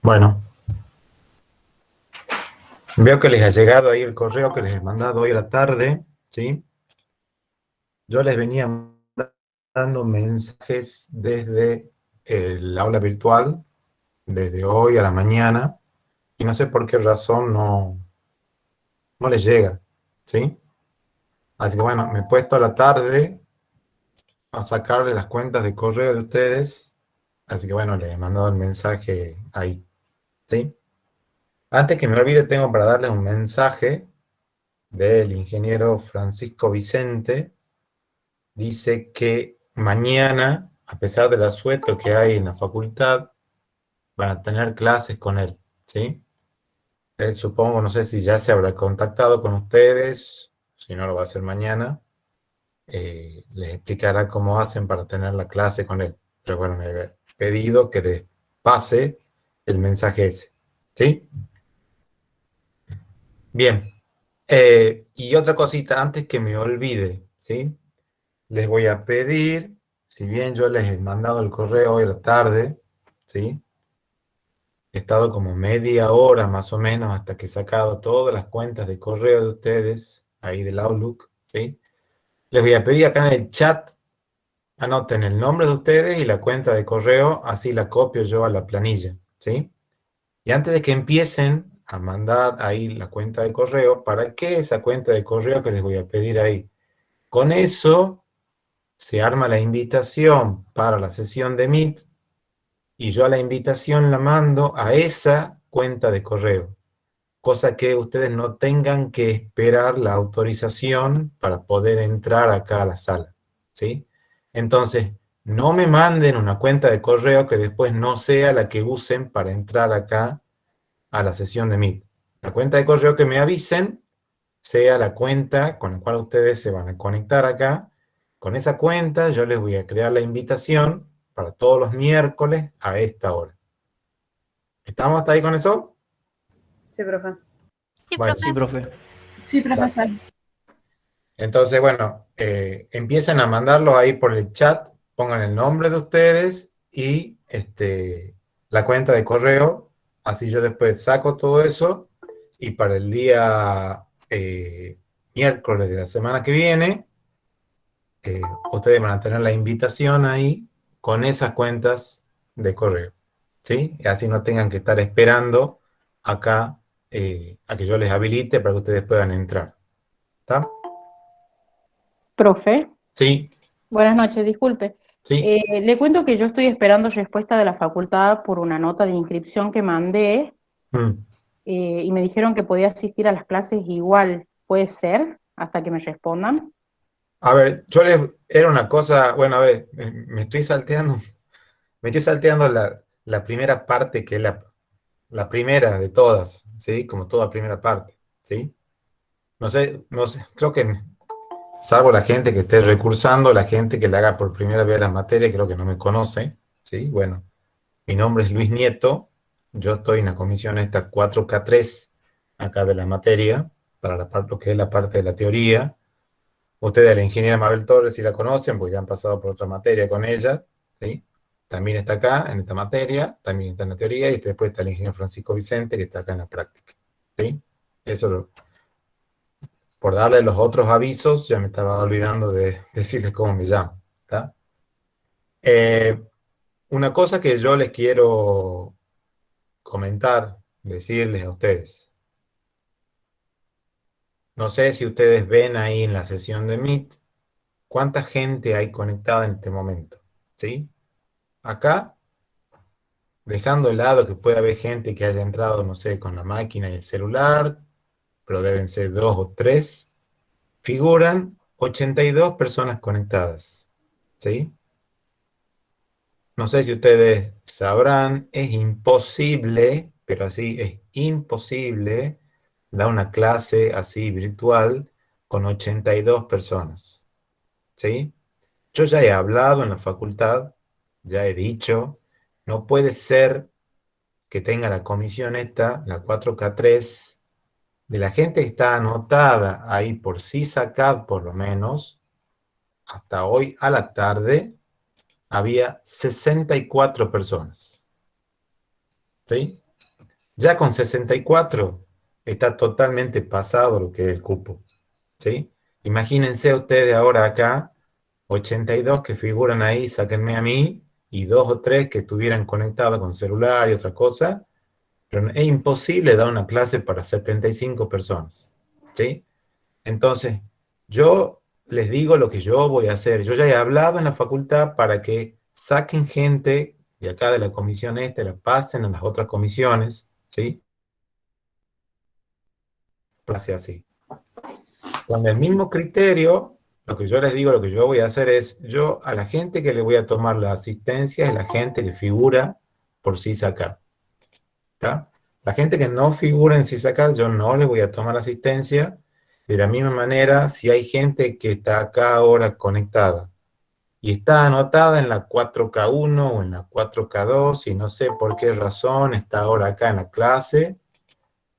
Bueno, veo que les ha llegado ahí el correo que les he mandado hoy a la tarde, ¿sí? Yo les venía mandando mensajes desde el aula virtual, desde hoy a la mañana, y no sé por qué razón no les llega, ¿sí? Así que bueno, me he puesto a la tarde a sacarle las cuentas de correo de ustedes, así que bueno, les he mandado el mensaje ahí, ¿sí? Antes que me olvide, tengo para darles un mensaje del ingeniero Francisco Vicente. Dice que mañana, a pesar del asueto que hay en la facultad, van a tener clases con él, ¿sí? Él supongo, no sé si ya se habrá contactado con ustedes, si no lo va a hacer mañana, les explicará cómo hacen para tener la clase con él. Pero bueno, me he pedido que les pase el mensaje ese, ¿sí? Bien. Y otra cosita, antes que me olvide, ¿sí? Les voy a pedir, si bien yo les he mandado el correo hoy a la tarde, ¿sí? He estado como media hora más o menos hasta que he sacado todas las cuentas de correo de ustedes, ahí del Outlook, ¿sí? Les voy a pedir acá en el chat, anoten el nombre de ustedes y la cuenta de correo, así la copio yo a la planilla, ¿sí? Y antes de que empiecen a mandar ahí la cuenta de correo, ¿para qué esa cuenta de correo que les voy a pedir ahí? Con eso se arma la invitación para la sesión de Meet y yo la invitación la mando a esa cuenta de correo, cosa que ustedes no tengan que esperar la autorización para poder entrar acá a la sala, ¿sí? Entonces, no me manden una cuenta de correo que después no sea la que usen para entrar acá a la sesión de Meet. La cuenta de correo que me avisen sea la cuenta con la cual ustedes se van a conectar acá. Con esa cuenta yo les voy a crear la invitación para todos los miércoles a esta hora. ¿Estamos hasta ahí con eso? Sí, profe. Sí, Bueno, profe. Sí, profe. Sí, profesor. entonces, bueno, empiecen a mandarlo ahí por el chat, pongan el nombre de ustedes y la cuenta de correo, así yo después saco todo eso y para el día miércoles de la semana que viene, ustedes van a tener la invitación ahí con esas cuentas de correo, ¿sí? Y así no tengan que estar esperando acá a que yo les habilite para que ustedes puedan entrar. ¿Está? Profe, Sí, buenas noches, disculpe. sí. Le cuento que yo estoy esperando respuesta de la facultad por una nota de inscripción que mandé Mm. y me dijeron que podía asistir a las clases igual. ¿Puede ser? Hasta que me respondan. A ver, era una cosa, bueno, a ver, me estoy salteando, me estoy salteando la primera parte que es la primera de todas, ¿sí? Como toda primera parte, ¿sí? No sé, creo que salvo la gente que esté recursando, la gente que le haga por primera vez la materia, creo que no me conoce, ¿sí? Bueno, mi nombre es Luis Nieto, yo estoy en la comisión esta 4K3, acá de la materia, para lo que es la parte de la teoría. Ustedes, la ingeniera Mabel Torres, si la conocen, porque ya han pasado por otra materia con ella, ¿sí? También está acá en esta materia, también está en la teoría, y después está el ingeniero Francisco Vicente, que está acá en la práctica, ¿sí? Eso por darle los otros avisos, ya me estaba olvidando de decirles cómo me llamo, ¿está? Eh, una cosa que yo les quiero comentar, decirles a ustedes. No sé si ustedes ven ahí en la sesión de Meet cuánta gente hay conectada en este momento, ¿sí? Acá, dejando de lado que puede haber gente que haya entrado, no sé, con la máquina y el celular, pero deben ser dos o tres, figuran 82 personas conectadas, ¿sí? No sé si ustedes sabrán, es imposible, pero así es imposible, dar una clase así virtual con 82 personas, ¿sí? Yo ya he hablado en la facultad, ya he dicho, no puede ser que tenga la comisión esta, la 4K3, de la gente que está anotada ahí por CISACAD por lo menos, hasta hoy a la tarde, había 64 personas. ¿Sí? Ya con 64 está totalmente pasado lo que es el cupo, ¿sí? Imagínense ustedes ahora acá, 82 que figuran ahí, sáquenme a mí, y 2 o 3 que estuvieran conectados con celular y otra cosa, pero es imposible dar una clase para 75 personas, ¿sí? Entonces, yo les digo lo que yo voy a hacer. Yo ya he hablado en la facultad para que saquen gente de acá de la comisión esta, la pasen a las otras comisiones, ¿sí? Hace así. Con el mismo criterio, lo que yo les digo, lo que yo voy a hacer es, yo a la gente que le voy a tomar la asistencia es la gente que figura por SISACAD, ¿está? La gente que no figura en SISACAD, yo no le voy a tomar asistencia. De la misma manera, si hay gente que está acá ahora conectada y está anotada en la 4K1 o en la 4K2 y no sé por qué razón está ahora acá en la clase,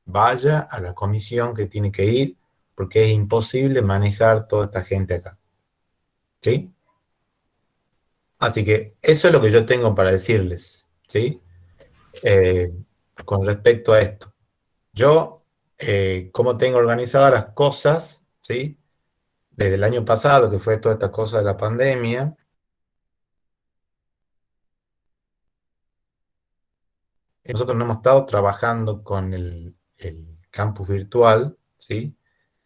vaya a la comisión que tiene que ir, porque es imposible manejar toda esta gente acá, ¿sí? Así que eso es lo que yo tengo para decirles, ¿sí? Eh, con respecto a esto. Yo, cómo tengo organizadas las cosas, ¿sí? Desde el año pasado, que fue toda esta cosa de la pandemia, nosotros no hemos estado trabajando con el campus virtual, ¿sí?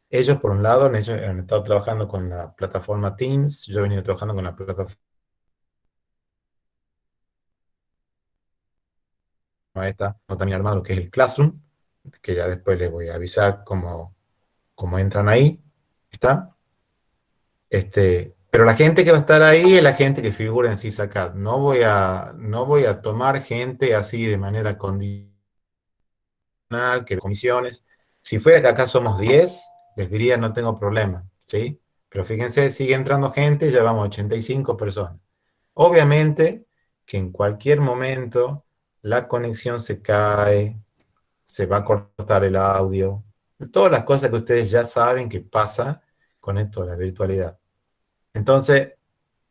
Ellos, por un lado, ellos han estado trabajando con la plataforma Teams, yo he venido trabajando con la plataforma esta, no también armado, que es el Classroom, que ya después les voy a avisar cómo entran ahí, ¿está? Pero la gente que va a estar ahí es la gente que figura en SISACAD. No voy a tomar gente así de manera condicional, que comisiones. Si fuera que acá somos 10, les diría no tengo problema, ¿sí? Pero fíjense, sigue entrando gente, ya vamos a 85 personas. Obviamente que en cualquier momento la conexión se cae, se va a cortar el audio, todas las cosas que ustedes ya saben que pasa con esto de la virtualidad. Entonces,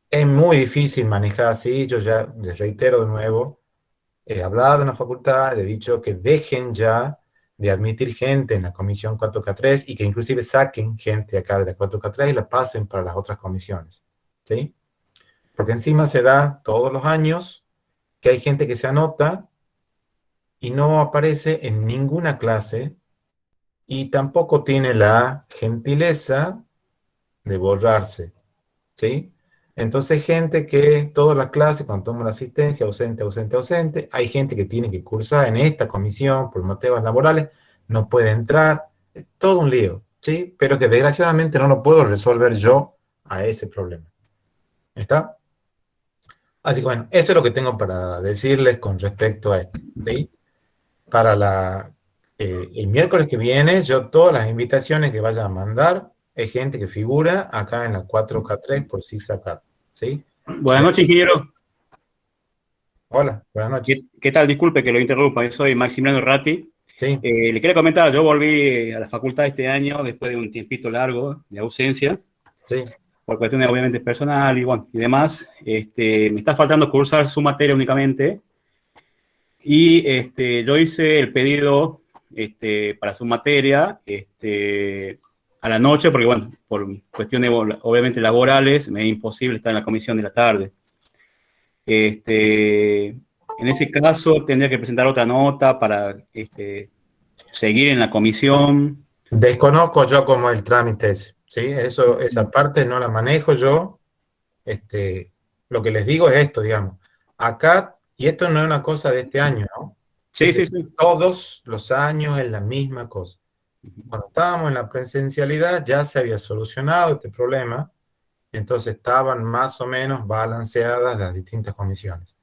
es muy difícil manejar así. Yo ya les reitero de nuevo, he hablado en la facultad, le he dicho que dejen ya de admitir gente en la comisión 4K3 y que inclusive saquen gente acá de la 4K3 y la pasen para las otras comisiones, ¿sí? Porque encima se da todos los años que hay gente que se anota y no aparece en ninguna clase y tampoco tiene la gentileza de borrarse, ¿sí? Entonces, gente que todas las clases, cuando toma la asistencia, ausente, ausente, ausente, hay gente que tiene que cursar en esta comisión por motivos laborales, no puede entrar, es todo un lío, ¿sí? Pero que desgraciadamente no lo puedo resolver yo a ese problema, ¿está? Así que bueno, eso es lo que tengo para decirles con respecto a esto, ¿sí? Para el miércoles que viene, yo todas las invitaciones que vaya a mandar es gente que figura acá en la 4K3 por SISACAD, ¿sí? Buenas noches, ingeniero. Hola, buenas noches. ¿Qué tal? Disculpe que lo interrumpa. Yo soy Maximiliano Ratti. Sí, Le quería comentar, yo volví a la facultad este año después de un tiempito largo de ausencia, sí. por cuestiones obviamente personal y bueno, y demás. Me está faltando cursar su materia únicamente. Y yo hice el pedido para su materia a la noche, porque bueno, por cuestiones obviamente laborales, me es imposible estar en la comisión de la tarde. En ese caso, tendría que presentar otra nota para seguir en la comisión. Desconozco yo cómo es el trámite ese, ¿sí? Esa parte no la manejo yo. Lo que les digo es esto, digamos. Acá, y esto no es una cosa de este año, ¿no? Sí, Es de sí, sí. todos los años es la misma cosa. Cuando estábamos en la presencialidad ya se había solucionado este problema, entonces estaban más o menos balanceadas las distintas comisiones.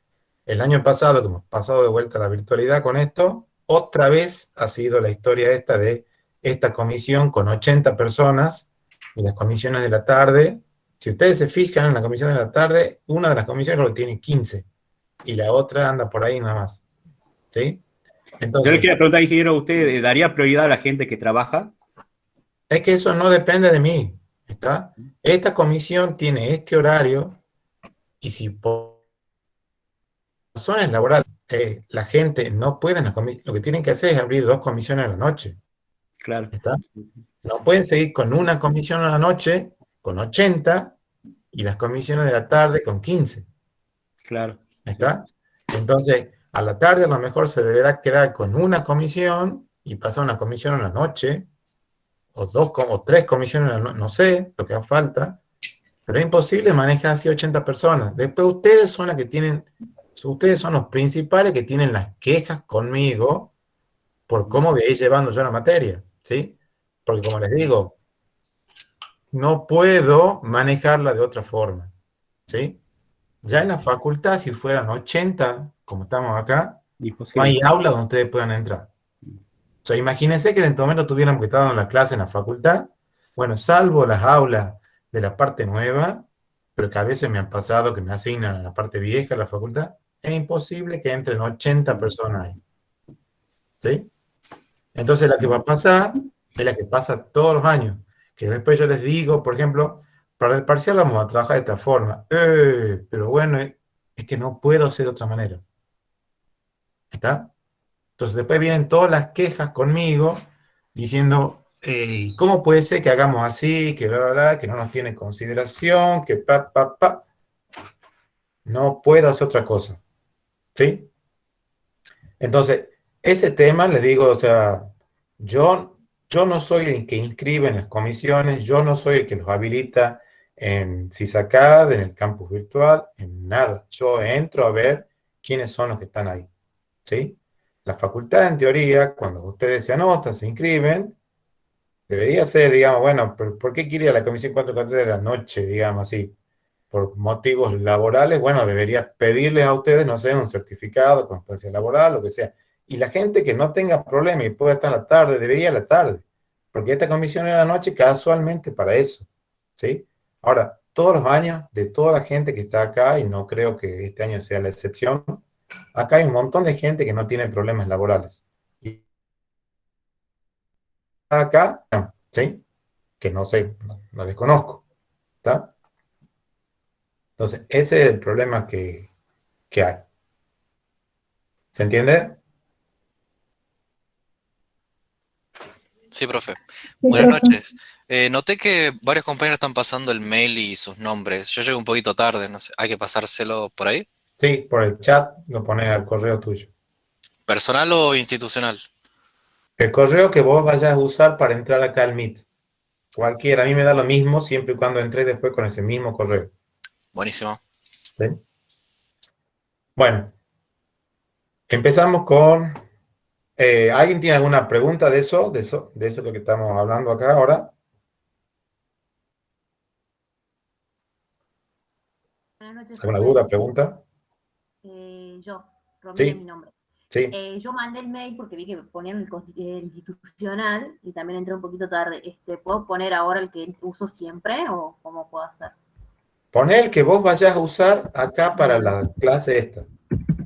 El año pasado, que hemos pasado de vuelta a la virtualidad con esto, otra vez ha sido la historia esta de esta comisión con 80 personas y las comisiones de la tarde. Si ustedes se fijan en la comisión de la tarde, una de las comisiones creo que tiene 15 y la otra anda por ahí nada más, ¿sí? Yo le Entonces, quería preguntar, ingeniero, ¿usted daría prioridad a la gente que trabaja? es que eso no depende de mí, ¿está? Esta comisión tiene este horario y si por razones laborales, la gente no puede, lo que tienen que hacer es abrir 2 comisiones a la noche. Claro. ¿Está? No pueden seguir con una comisión a la noche, con 80, y las comisiones de la tarde con 15. Claro. ¿Está? Entonces, a la tarde a lo mejor se deberá quedar con una comisión y pasar una comisión a la noche, o 2 o 3 comisiones a la noche, no sé lo que haga falta, pero es imposible manejar así 80 personas. Después ustedes son las que tienen, ustedes son los principales que tienen las quejas conmigo por cómo voy a ir llevando yo la materia, ¿sí? Porque como les digo, no puedo manejarla de otra forma, ¿sí? Ya en la facultad, si fueran 80, como estamos acá, no Imposible. hay aula donde ustedes puedan entrar. O sea, imagínense que en este momento tuviéramos que estar dando la clase en la facultad. Bueno, salvo las aulas de la parte nueva, pero que a veces me han pasado que me asignan a la parte vieja de la facultad, es imposible que entren 80 personas ahí, ¿sí? Entonces la que va a pasar es la que pasa todos los años, que después yo les digo, por ejemplo, para el parcial vamos a trabajar de esta forma. Pero bueno, es que no puedo hacer de otra manera. ¿Está? Entonces después vienen todas las quejas conmigo diciendo, ¿cómo puede ser que hagamos así, que bla, bla, bla, que no nos tiene en consideración, que pa, pa, pa? No puedo hacer otra cosa. ¿Sí? Entonces, ese tema, les digo, o sea, yo no soy el que inscribe en las comisiones, yo no soy el que los habilita en CISACAD, en el campus virtual, en nada. Yo entro a ver quiénes son los que están ahí, ¿sí? La facultad, en teoría, cuando ustedes se anotan, se inscriben, debería ser, digamos, bueno, ¿por qué quiere ir a la comisión 443 de la noche, digamos así? Por motivos laborales, bueno, debería pedirles a ustedes, no sé, un certificado, constancia laboral, lo que sea. Y la gente que no tenga problema y pueda estar a la tarde, debería ir a la tarde. Porque esta comisión es a la noche casualmente para eso. ¿Sí? Ahora, todos los años, de toda la gente que está acá, y no creo que este año sea la excepción, acá hay un montón de gente que no tiene problemas laborales. Y acá, ¿sí? Que no sé, no desconozco. ¿Está? Entonces, ese es el problema que hay. ¿Se entiende? Sí, profe. Sí, Buenas profe. noches. Noté que varios compañeros están pasando el mail y sus nombres. Yo llegué un poquito tarde, no sé. ¿Hay que pasárselo por ahí? Sí, por el chat lo pones al correo tuyo. ¿Personal o institucional? El correo que vos vayas a usar para entrar acá al Meet. Cualquiera, a mí me da lo mismo siempre y cuando entré después con ese mismo correo. Buenísimo. ¿Sí? Bueno, empezamos con... ¿alguien tiene alguna pregunta de eso? De eso lo que estamos hablando acá ahora? Buenas noches, ¿Alguna profe. duda, pregunta? Yo, Romina es mi Sí, nombre. sí. Yo mandé el mail porque vi que ponían el institucional y también entré un poquito tarde. ¿Puedo poner ahora el que uso siempre o cómo puedo hacer? Poné el que vos vayas a usar acá para la clase esta.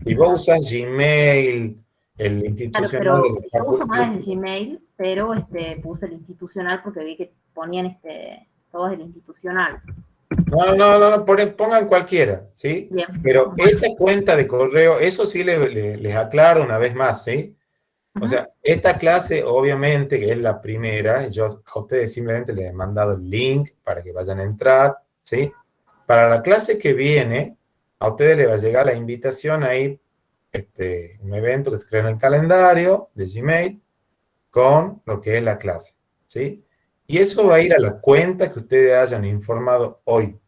Si vos usas Gmail, el Claro, institucional pero de la yo uso facultad. más el Gmail, pero puse el institucional porque vi que ponían todos el institucional. No, pongan cualquiera, ¿sí? Bien. Pero Bueno. esa cuenta de correo, eso sí les aclaro una vez más, ¿sí? O sea, esta clase obviamente que es la primera, yo a ustedes simplemente les he mandado el link para que vayan a entrar, ¿sí? Para la clase que viene, a ustedes les va a llegar la invitación ahí, un evento que se crea en el calendario de Gmail con lo que es la clase, ¿sí? Y eso va a ir a la cuenta que ustedes hayan informado hoy,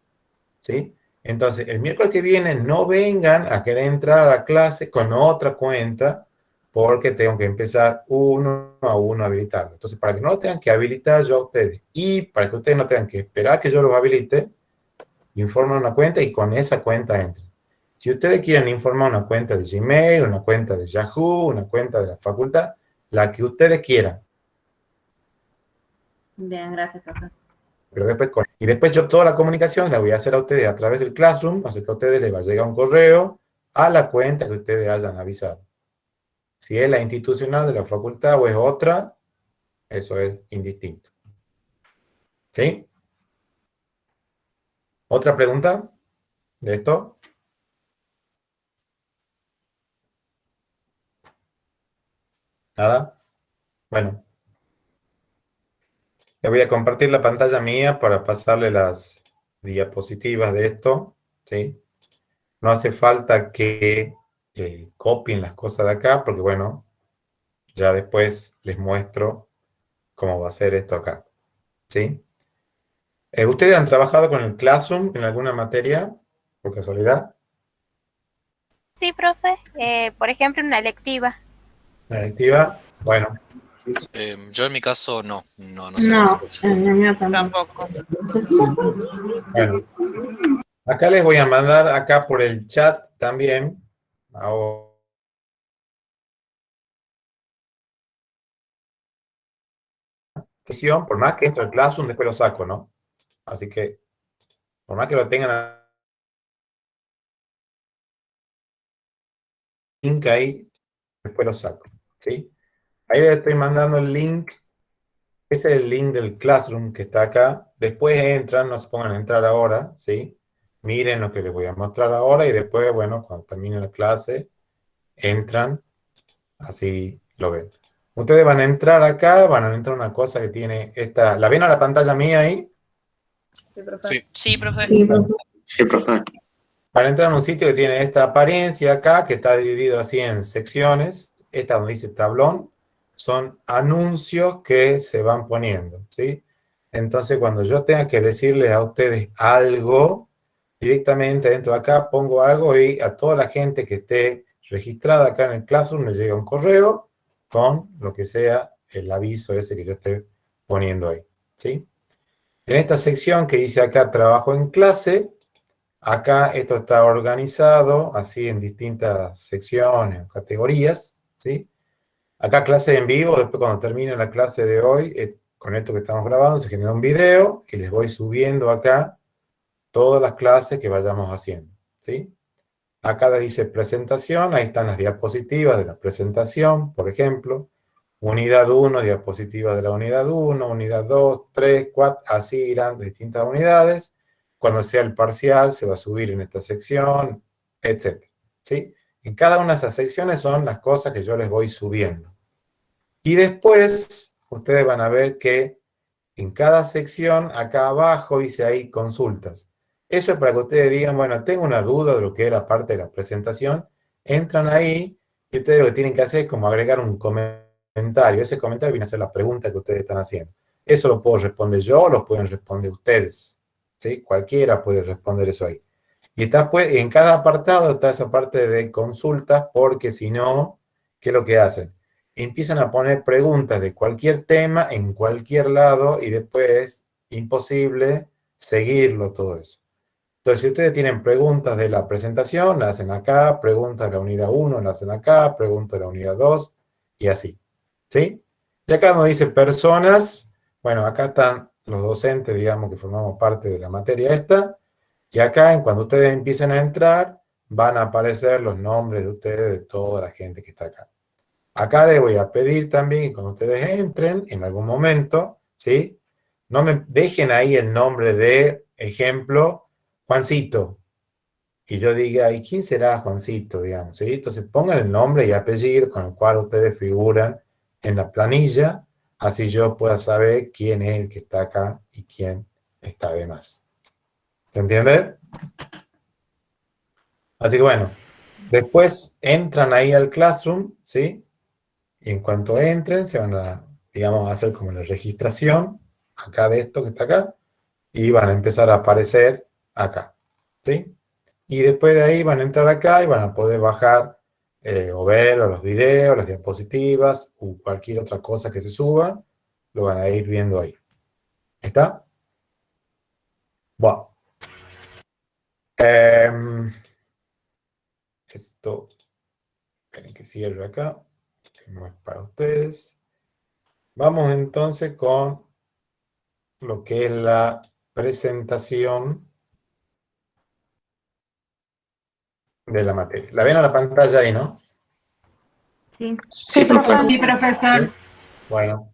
¿sí? Entonces, el miércoles que viene no vengan a querer entrar a la clase con otra cuenta porque tengo que empezar uno a uno a habilitarlo. Entonces, para que no lo tengan que habilitar yo a ustedes y para que ustedes no tengan que esperar que yo los habilite, informan una cuenta y con esa cuenta entren. Si ustedes quieren informar una cuenta de Gmail, una cuenta de Yahoo, una cuenta de la facultad, la que ustedes quieran. Bien, gracias, profe. Pero después y después yo toda la comunicación la voy a hacer a ustedes a través del Classroom, así que a ustedes les va a llegar un correo a la cuenta que ustedes hayan avisado. Si es la institucional de la facultad o es otra, eso es indistinto. ¿Sí? ¿Otra pregunta de esto? ¿Nada? Bueno, le voy a compartir la pantalla mía para pasarle las diapositivas de esto, ¿sí? No hace falta que copien las cosas de acá, porque bueno, ya después les muestro cómo va a ser esto acá, ¿sí? ¿Ustedes han trabajado con el Classroom en alguna materia, por casualidad? Sí, profe. Por ejemplo, una electiva. ¿La electiva? Bueno, Yo en mi caso no sé cómo No, se hace. en el mío tampoco. Tampoco. bueno. Acá les voy a mandar acá por el chat también. Ahora, sesión, por más que entro al Classroom, después lo saco, ¿no? Así que, por más que lo tengan link ahí, después lo saco, ¿sí? Ahí les estoy mandando el link. Ese es el link del Classroom que está acá. Después entran, no se pongan a entrar ahora, ¿sí? Miren lo que les voy a mostrar ahora y después, bueno, cuando termine la clase, entran, así lo ven. Ustedes van a entrar acá, van a entrar a una cosa que tiene esta... ¿La ven a la pantalla mía ahí? Sí. Sí, profe. Sí, profe. Sí, profe. Para entrar a un sitio que tiene esta apariencia acá, que está dividido así en secciones, esta donde dice tablón, son anuncios que se van poniendo, ¿sí? Entonces, cuando yo tenga que decirles a ustedes algo, directamente dentro de acá pongo algo y a toda la gente que esté registrada acá en el Classroom le llega un correo con lo que sea el aviso ese que yo esté poniendo ahí, ¿sí? En esta sección que dice acá trabajo en clase, acá esto está organizado así en distintas secciones o categorías, ¿sí? Acá clase en vivo, después cuando termine la clase de hoy, con esto que estamos grabando, se genera un video y les voy subiendo acá todas las clases que vayamos haciendo, ¿sí? Acá dice presentación, ahí están las diapositivas de la presentación, por ejemplo. Unidad 1, diapositiva de la unidad 1, unidad 2, 3, 4, así irán distintas unidades. Cuando sea el parcial se va a subir en esta sección, etc. ¿Sí? En cada una de esas secciones son las cosas que yo les voy subiendo. Y después ustedes van a ver que en cada sección, acá abajo dice ahí consultas. Eso es para que ustedes digan, bueno, tengo una duda de lo que era parte de la presentación. Entran ahí y ustedes lo que tienen que hacer es como agregar un comentario. Ese comentario viene a ser la pregunta que ustedes están haciendo. Eso lo puedo responder yo o lo pueden responder ustedes. ¿Sí? Cualquiera puede responder eso ahí. Y está, pues, en cada apartado está esa parte de consultas, porque si no, ¿qué es lo que hacen? Empiezan a poner preguntas de cualquier tema en cualquier lado y después es imposible seguirlo todo eso. Entonces, si ustedes tienen preguntas de la presentación, las hacen acá, preguntas de la unidad 1, las hacen acá, preguntas de la unidad 2 y así. ¿Sí? Y acá nos dice personas, bueno, acá están los docentes, digamos, que formamos parte de la materia esta, y acá, cuando ustedes empiecen a entrar, van a aparecer los nombres de ustedes, de toda la gente que está acá. Acá les voy a pedir también que cuando ustedes entren, en algún momento, ¿sí? No me dejen ahí el nombre de, ejemplo, Juancito. Y yo diga, ¿y quién será Juancito, digamos? ¿Sí? Entonces pongan el nombre y apellido con el cual ustedes figuran en la planilla, así yo pueda saber quién es el que está acá y quién está de más. ¿Se entiende? Así que bueno, después entran ahí al Classroom, ¿sí? Y en cuanto entren, se van a, digamos, a hacer como la registración, acá de esto que está acá, y van a empezar a aparecer acá, ¿sí? Y después de ahí van a entrar acá y van a poder bajar o ver los videos, las diapositivas, o cualquier otra cosa que se suba, lo van a ir viendo ahí. ¿Está? Bueno. Esto, esperen que cierre acá, que no es para ustedes. Vamos entonces con lo que es la presentación de la materia. ¿La ven a la pantalla ahí, no? Sí, Sí, profe. sí, profesor. Bueno.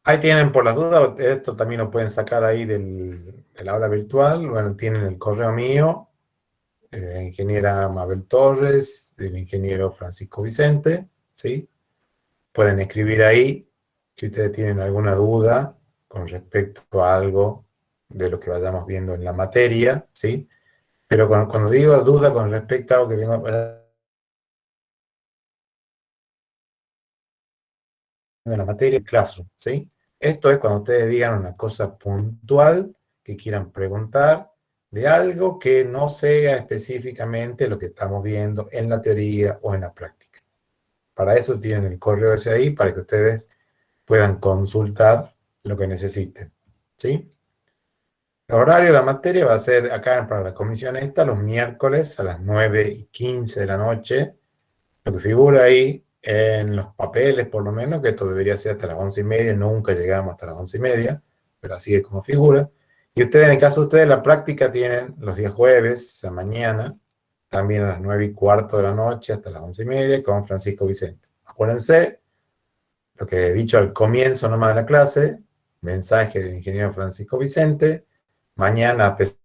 Ahí tienen por las dudas, esto también lo pueden sacar ahí del aula virtual. Bueno, tienen el correo mío de la ingeniera Mabel Torres, del ingeniero Francisco Vicente, ¿sí? Pueden escribir ahí si ustedes tienen alguna duda con respecto a algo de lo que vayamos viendo en la materia, ¿sí? Pero cuando digo duda con respecto a algo que vengo en la materia, Classroom, ¿sí? Esto es cuando ustedes digan una cosa puntual que quieran preguntar de algo que no sea específicamente lo que estamos viendo en la teoría o en la práctica. Para eso tienen el correo ese ahí, para que ustedes puedan consultar lo que necesiten, ¿sí? El horario de la materia va a ser acá para la comisión esta, los miércoles a las 9:15 de la noche. Lo que figura ahí en los papeles, por lo menos, que esto debería ser hasta las 11:30, nunca llegamos hasta las 11:30, pero así es como figura. Y ustedes, en el caso de ustedes, la práctica tienen los días jueves, o sea, mañana, también a las 9:15 de la noche hasta las 11:30, con Francisco Vicente. Acuérdense, lo que he dicho al comienzo nomás de la clase, mensaje del ingeniero Francisco Vicente, mañana, a pesar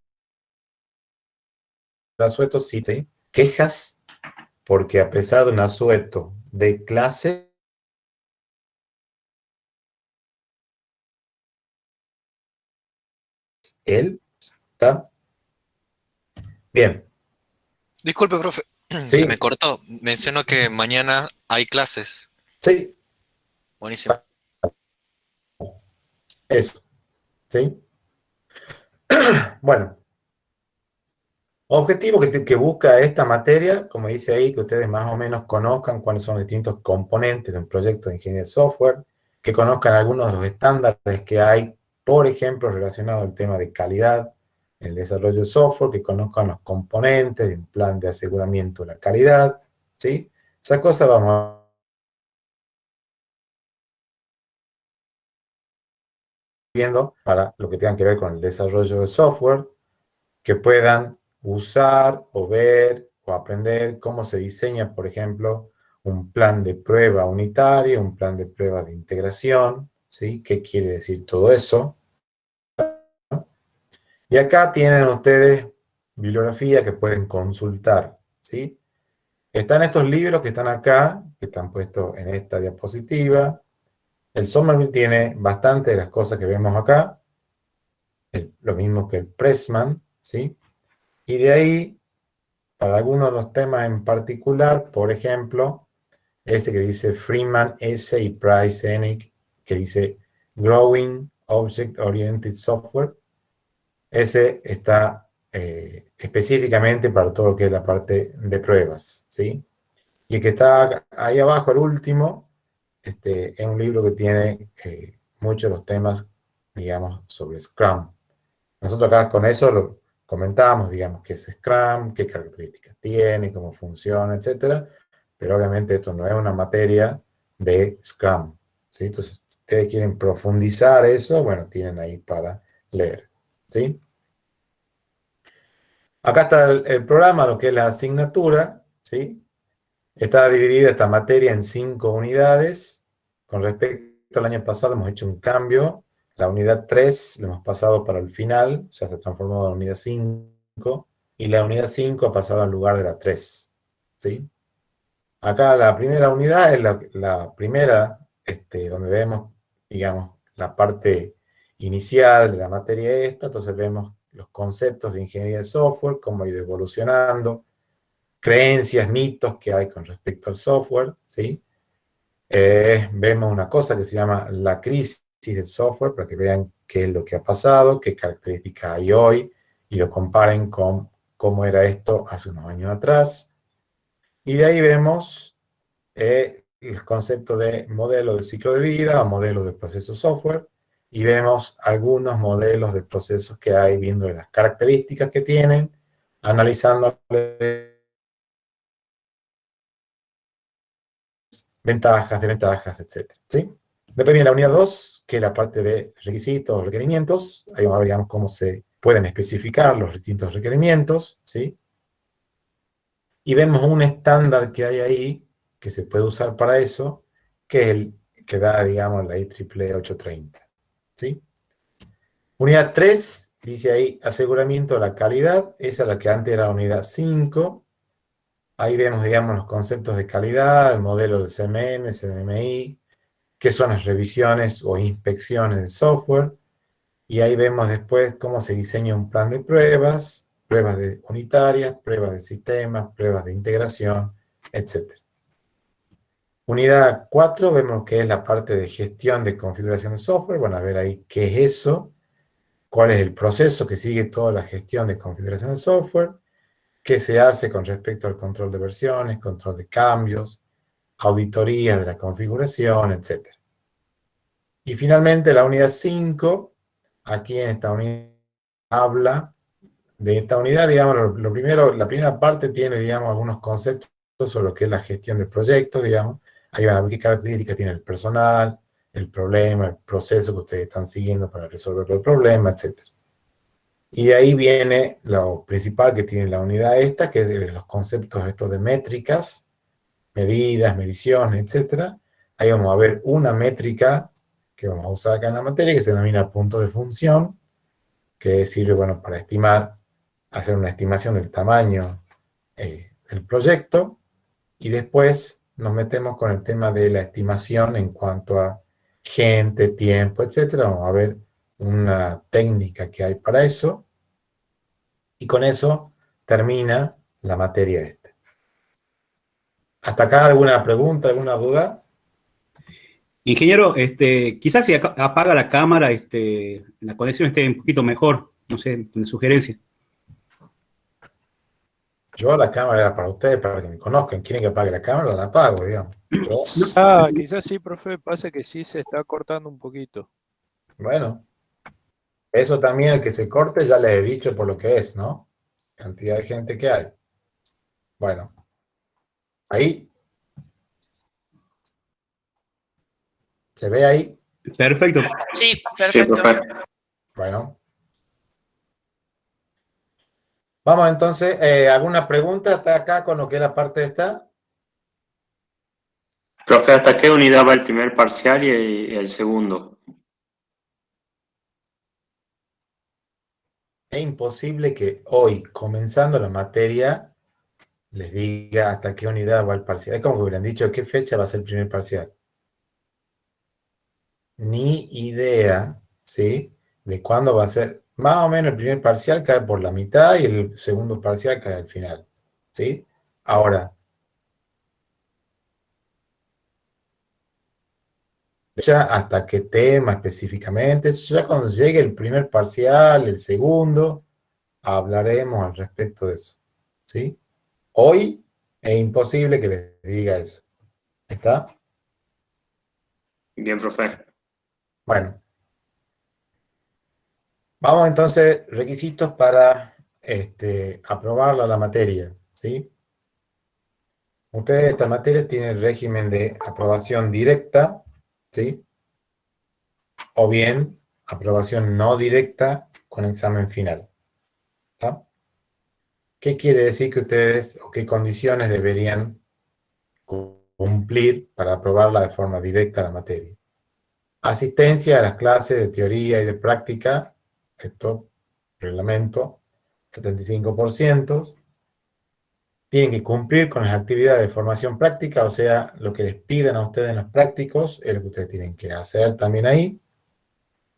de asueto, sí, ¿sí? Quejas, porque a pesar de un asueto de clase, él está bien. Disculpe, profe, se me Sí, cortó. Mencionó que mañana hay clases. sí, Buenísimo. eso, ¿sí? Bueno, objetivo que busca esta materia, como dice ahí, que ustedes más o menos conozcan cuáles son los distintos componentes de un proyecto de ingeniería de software, que conozcan algunos de los estándares que hay, por ejemplo, relacionados al tema de calidad en el desarrollo de software, que conozcan los componentes de un plan de aseguramiento de la calidad, ¿sí? Esas cosas vamos viendo para lo que tenga que ver con el desarrollo de software, que puedan usar o ver o aprender cómo se diseña, por ejemplo, un plan de prueba unitario, un plan de prueba de integración, ¿sí? ¿Qué quiere decir todo eso? Y acá tienen ustedes bibliografía que pueden consultar, ¿sí? Están estos libros que están acá, que están puestos en esta diapositiva. El Somerville tiene bastante de las cosas que vemos acá, lo mismo que el Pressman, ¿sí? Y de ahí, para algunos de los temas en particular, por ejemplo, ese que dice Freeman, S. y Price Enig, que dice Growing Object Oriented Software, ese está específicamente para todo lo que es la parte de pruebas, ¿sí? Y el que está ahí abajo, el último, es un libro que tiene muchos de los temas, digamos, sobre Scrum. Nosotros acá con eso lo comentamos, digamos, qué es Scrum, qué características tiene, cómo funciona, etcétera. Pero obviamente esto no es una materia de Scrum, ¿sí? Entonces, si ustedes quieren profundizar eso, bueno, tienen ahí para leer, ¿sí? Acá está el programa, lo que es la asignatura, ¿sí? Está dividida esta materia en 5 unidades. Con respecto al año pasado hemos hecho un cambio. La unidad 3 la hemos pasado para el final, ya se transformó en la unidad 5, y la unidad 5 ha pasado al lugar de la 3, ¿sí? Acá la primera unidad es la primera, donde vemos, digamos, la parte inicial de la materia esta, entonces vemos los conceptos de ingeniería de software, cómo ha ido evolucionando, creencias, mitos que hay con respecto al software, ¿sí? Vemos una cosa que se llama la crisis del software, para que vean qué es lo que ha pasado, qué características hay hoy, y lo comparen con cómo era esto hace unos años atrás. Y de ahí vemos el concepto de modelo de ciclo de vida o modelo de proceso software, y vemos algunos modelos de procesos que hay, viendo las características que tienen, analizando ventajas, desventajas, etc. ¿Sí? Después viene la unidad 2, que es la parte de requisitos, requerimientos. Ahí vamos a ver, digamos, cómo se pueden especificar los distintos requerimientos, ¿sí? Y vemos un estándar que hay ahí, que se puede usar para eso, que es el que da, digamos, la IEEE 830, ¿sí? Unidad 3 Dice ahí, aseguramiento de la calidad. Esa es la que antes era la unidad 5. Ahí vemos, digamos, los conceptos de calidad, el modelo del CMM, CMMI, qué son las revisiones o inspecciones de software. Y ahí vemos después cómo se diseña un plan de pruebas, unitarias, pruebas de sistemas, pruebas de integración, etc. Unidad 4 vemos que es la parte de gestión de configuración de software. Bueno, a ver ahí qué es eso, cuál es el proceso que sigue toda la gestión de configuración de software, qué se hace con respecto al control de versiones, control de cambios, auditoría de la configuración, etc. Y finalmente la unidad 5, aquí en esta unidad habla de esta unidad, digamos, lo primero, la primera parte tiene, digamos, algunos conceptos sobre lo que es la gestión de proyectos, digamos. Ahí van a ver qué características tiene el personal, el problema, el proceso que ustedes están siguiendo para resolver el problema, etc. Y de ahí viene lo principal que tiene la unidad esta, que es los conceptos estos de métricas, medidas, mediciones, etc. Ahí vamos a ver una métrica que vamos a usar acá en la materia, que se denomina punto de función, que sirve, bueno, para estimar, hacer una estimación del tamaño del proyecto, y después nos metemos con el tema de la estimación en cuanto a gente, tiempo, etc. Vamos a ver una técnica que hay para eso, y con eso termina la materia esta. ¿Hasta acá alguna pregunta, alguna duda? Ingeniero, quizás si apaga la cámara, la conexión esté un poquito mejor, no sé, una sugerencia. Yo la cámara era para ustedes, para que me conozcan. ¿Quieren que apague la cámara? La apago, digamos. Yo, Quizás sí, profe, pasa que sí se está cortando un poquito. bueno, eso también, el que se corte, ya les he dicho por lo que es, ¿no? Cantidad de gente que hay. Bueno, ahí. ¿Se ve ahí? Perfecto. Sí, Sí, perfecto. profe. Bueno. Vamos entonces, ¿alguna pregunta hasta acá con lo que es la parte esta? Profe, ¿hasta qué unidad va el primer parcial y el segundo? Es imposible que hoy, comenzando la materia, les diga hasta qué unidad va el parcial. Es como que hubieran dicho qué fecha va a ser el primer parcial. Ni idea, ¿sí? De cuándo va a ser. Más o menos el primer parcial cae por la mitad y el segundo parcial cae al final, ¿sí? Ahora, ya hasta qué tema específicamente, ya cuando llegue el primer parcial, el segundo, hablaremos al respecto de eso, ¿sí? Hoy es imposible que les diga eso. ¿Está? Bien, profe. Bueno. Vamos entonces, requisitos para aprobarla la materia, ¿sí? Ustedes esta materia tienen régimen de aprobación directa, ¿sí? O bien aprobación no directa con examen final. ¿Está? ¿Qué quiere decir que ustedes, o qué condiciones deberían cumplir para aprobarla de forma directa la materia? Asistencia a las clases de teoría y de práctica, esto, reglamento, 75%. Tienen que cumplir con las actividades de formación práctica, o sea, lo que les piden a ustedes en los prácticos es lo que ustedes tienen que hacer también ahí.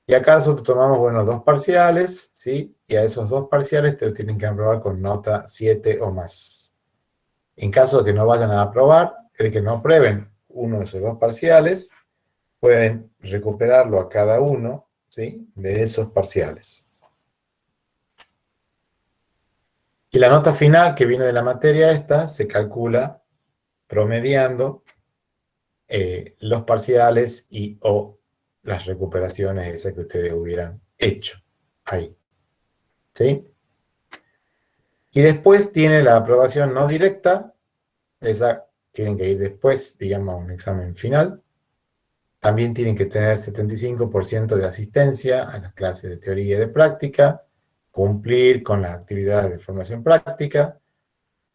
Y acá nosotros tomamos, bueno, 2 parciales, ¿sí? Y a esos 2 parciales te lo tienen que aprobar con nota 7 o más. En caso de que no vayan a aprobar, de que no aprueben uno de esos 2 parciales, pueden recuperarlo a cada uno, ¿sí? De esos parciales. Y la nota final que viene de la materia esta se calcula promediando los parciales y o las recuperaciones esas que ustedes hubieran hecho ahí. ¿Sí? Y después tiene la aprobación no directa, esa tienen que ir después, digamos, a un examen final. También tienen que tener 75% de asistencia a las clases de teoría y de práctica, cumplir con las actividades de formación práctica.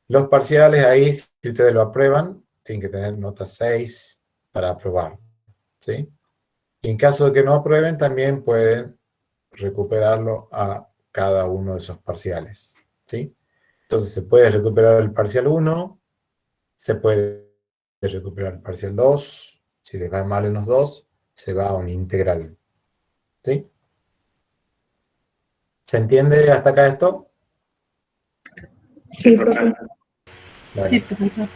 Los parciales ahí, si ustedes lo aprueban, tienen que tener nota 6 para aprobar, ¿sí? Y en caso de que no aprueben, también pueden recuperarlo a cada uno de esos parciales, ¿sí? Entonces se puede recuperar el parcial 1, se puede recuperar el parcial 2, si les va mal en los dos, se va a un integral, ¿sí? ¿Se entiende hasta acá esto? Sí, profe. Bueno, Sí, profesor.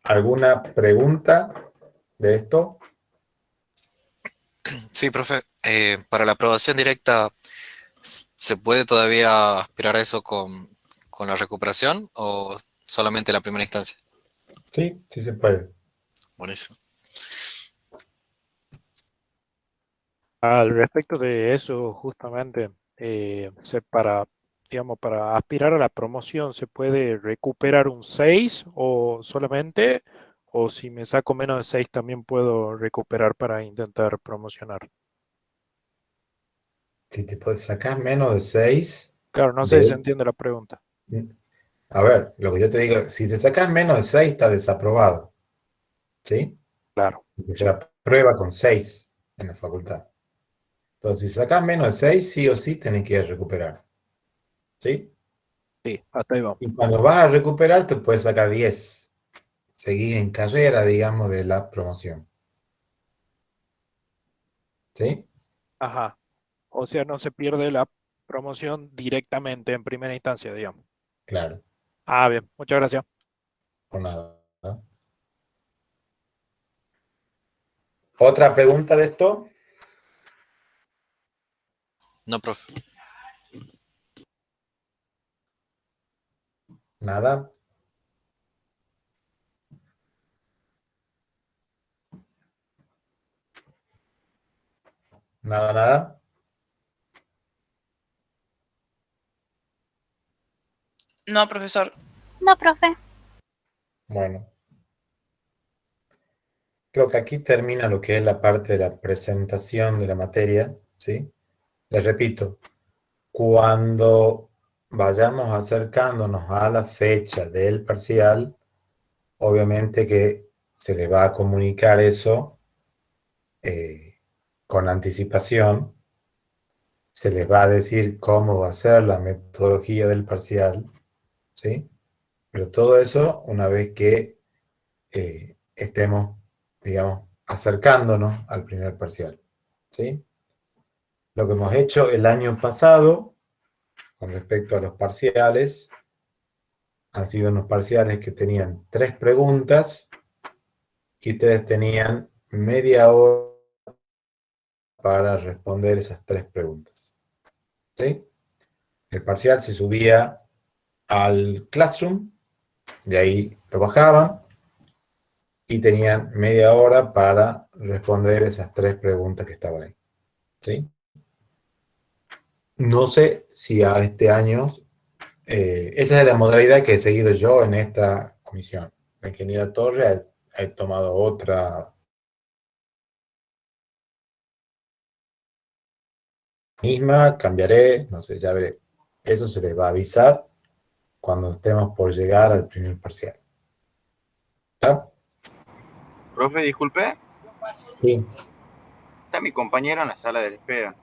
¿alguna pregunta de esto? Sí, profe. Para la aprobación directa, ¿se puede todavía aspirar a eso con la recuperación o solamente la primera instancia? Sí, sí se puede. Buenísimo. Al respecto de eso, justamente, digamos, para aspirar a la promoción, ¿se puede recuperar un 6 o solamente? O si me saco menos de 6 también puedo recuperar para intentar promocionar. Si te puedes sacar menos de 6, Claro, no sé si se entiende la pregunta. a ver, lo que yo te digo, si te sacas menos de 6 está desaprobado, ¿sí? Claro, Porque se sí, aprueba con 6 en la facultad. Entonces, si sacas menos de 6, sí o sí tenés que ir a recuperar, ¿sí? sí, hasta ahí vamos. Y cuando vas a recuperar, te puedes sacar 10. Seguís en carrera, digamos, de la promoción, ¿sí? Ajá. O sea, no se pierde la promoción directamente en primera instancia, digamos. Claro, Ah, bien, muchas gracias. por nada. ¿Otra pregunta de esto? No, profe. Nada. Nada, nada. No, profesor. No, profe. Bueno, creo que aquí termina lo que es la parte de la presentación de la materia, ¿sí? Les repito, cuando vayamos acercándonos a la fecha del parcial, obviamente que se le va a comunicar eso con anticipación, se les va a decir cómo va a ser la metodología del parcial, ¿sí? Pero todo eso una vez que estemos, digamos, acercándonos al primer parcial, ¿sí? Lo que hemos hecho el año pasado con respecto a los parciales han sido unos parciales que tenían 3 preguntas y ustedes tenían media hora para responder esas 3 preguntas, ¿sí? El parcial se subía al Classroom, de ahí lo bajaban y tenían media hora para responder esas 3 preguntas que estaban ahí, ¿sí? No sé si a este año, esa es la modalidad que he seguido yo en esta comisión. La ingeniera Torre ha tomado otra misma, cambiaré, no sé, ya veré. Eso se les va a avisar cuando estemos por llegar al primer parcial. ¿Está? Profe, disculpe, Sí. está mi compañero en la sala de espera.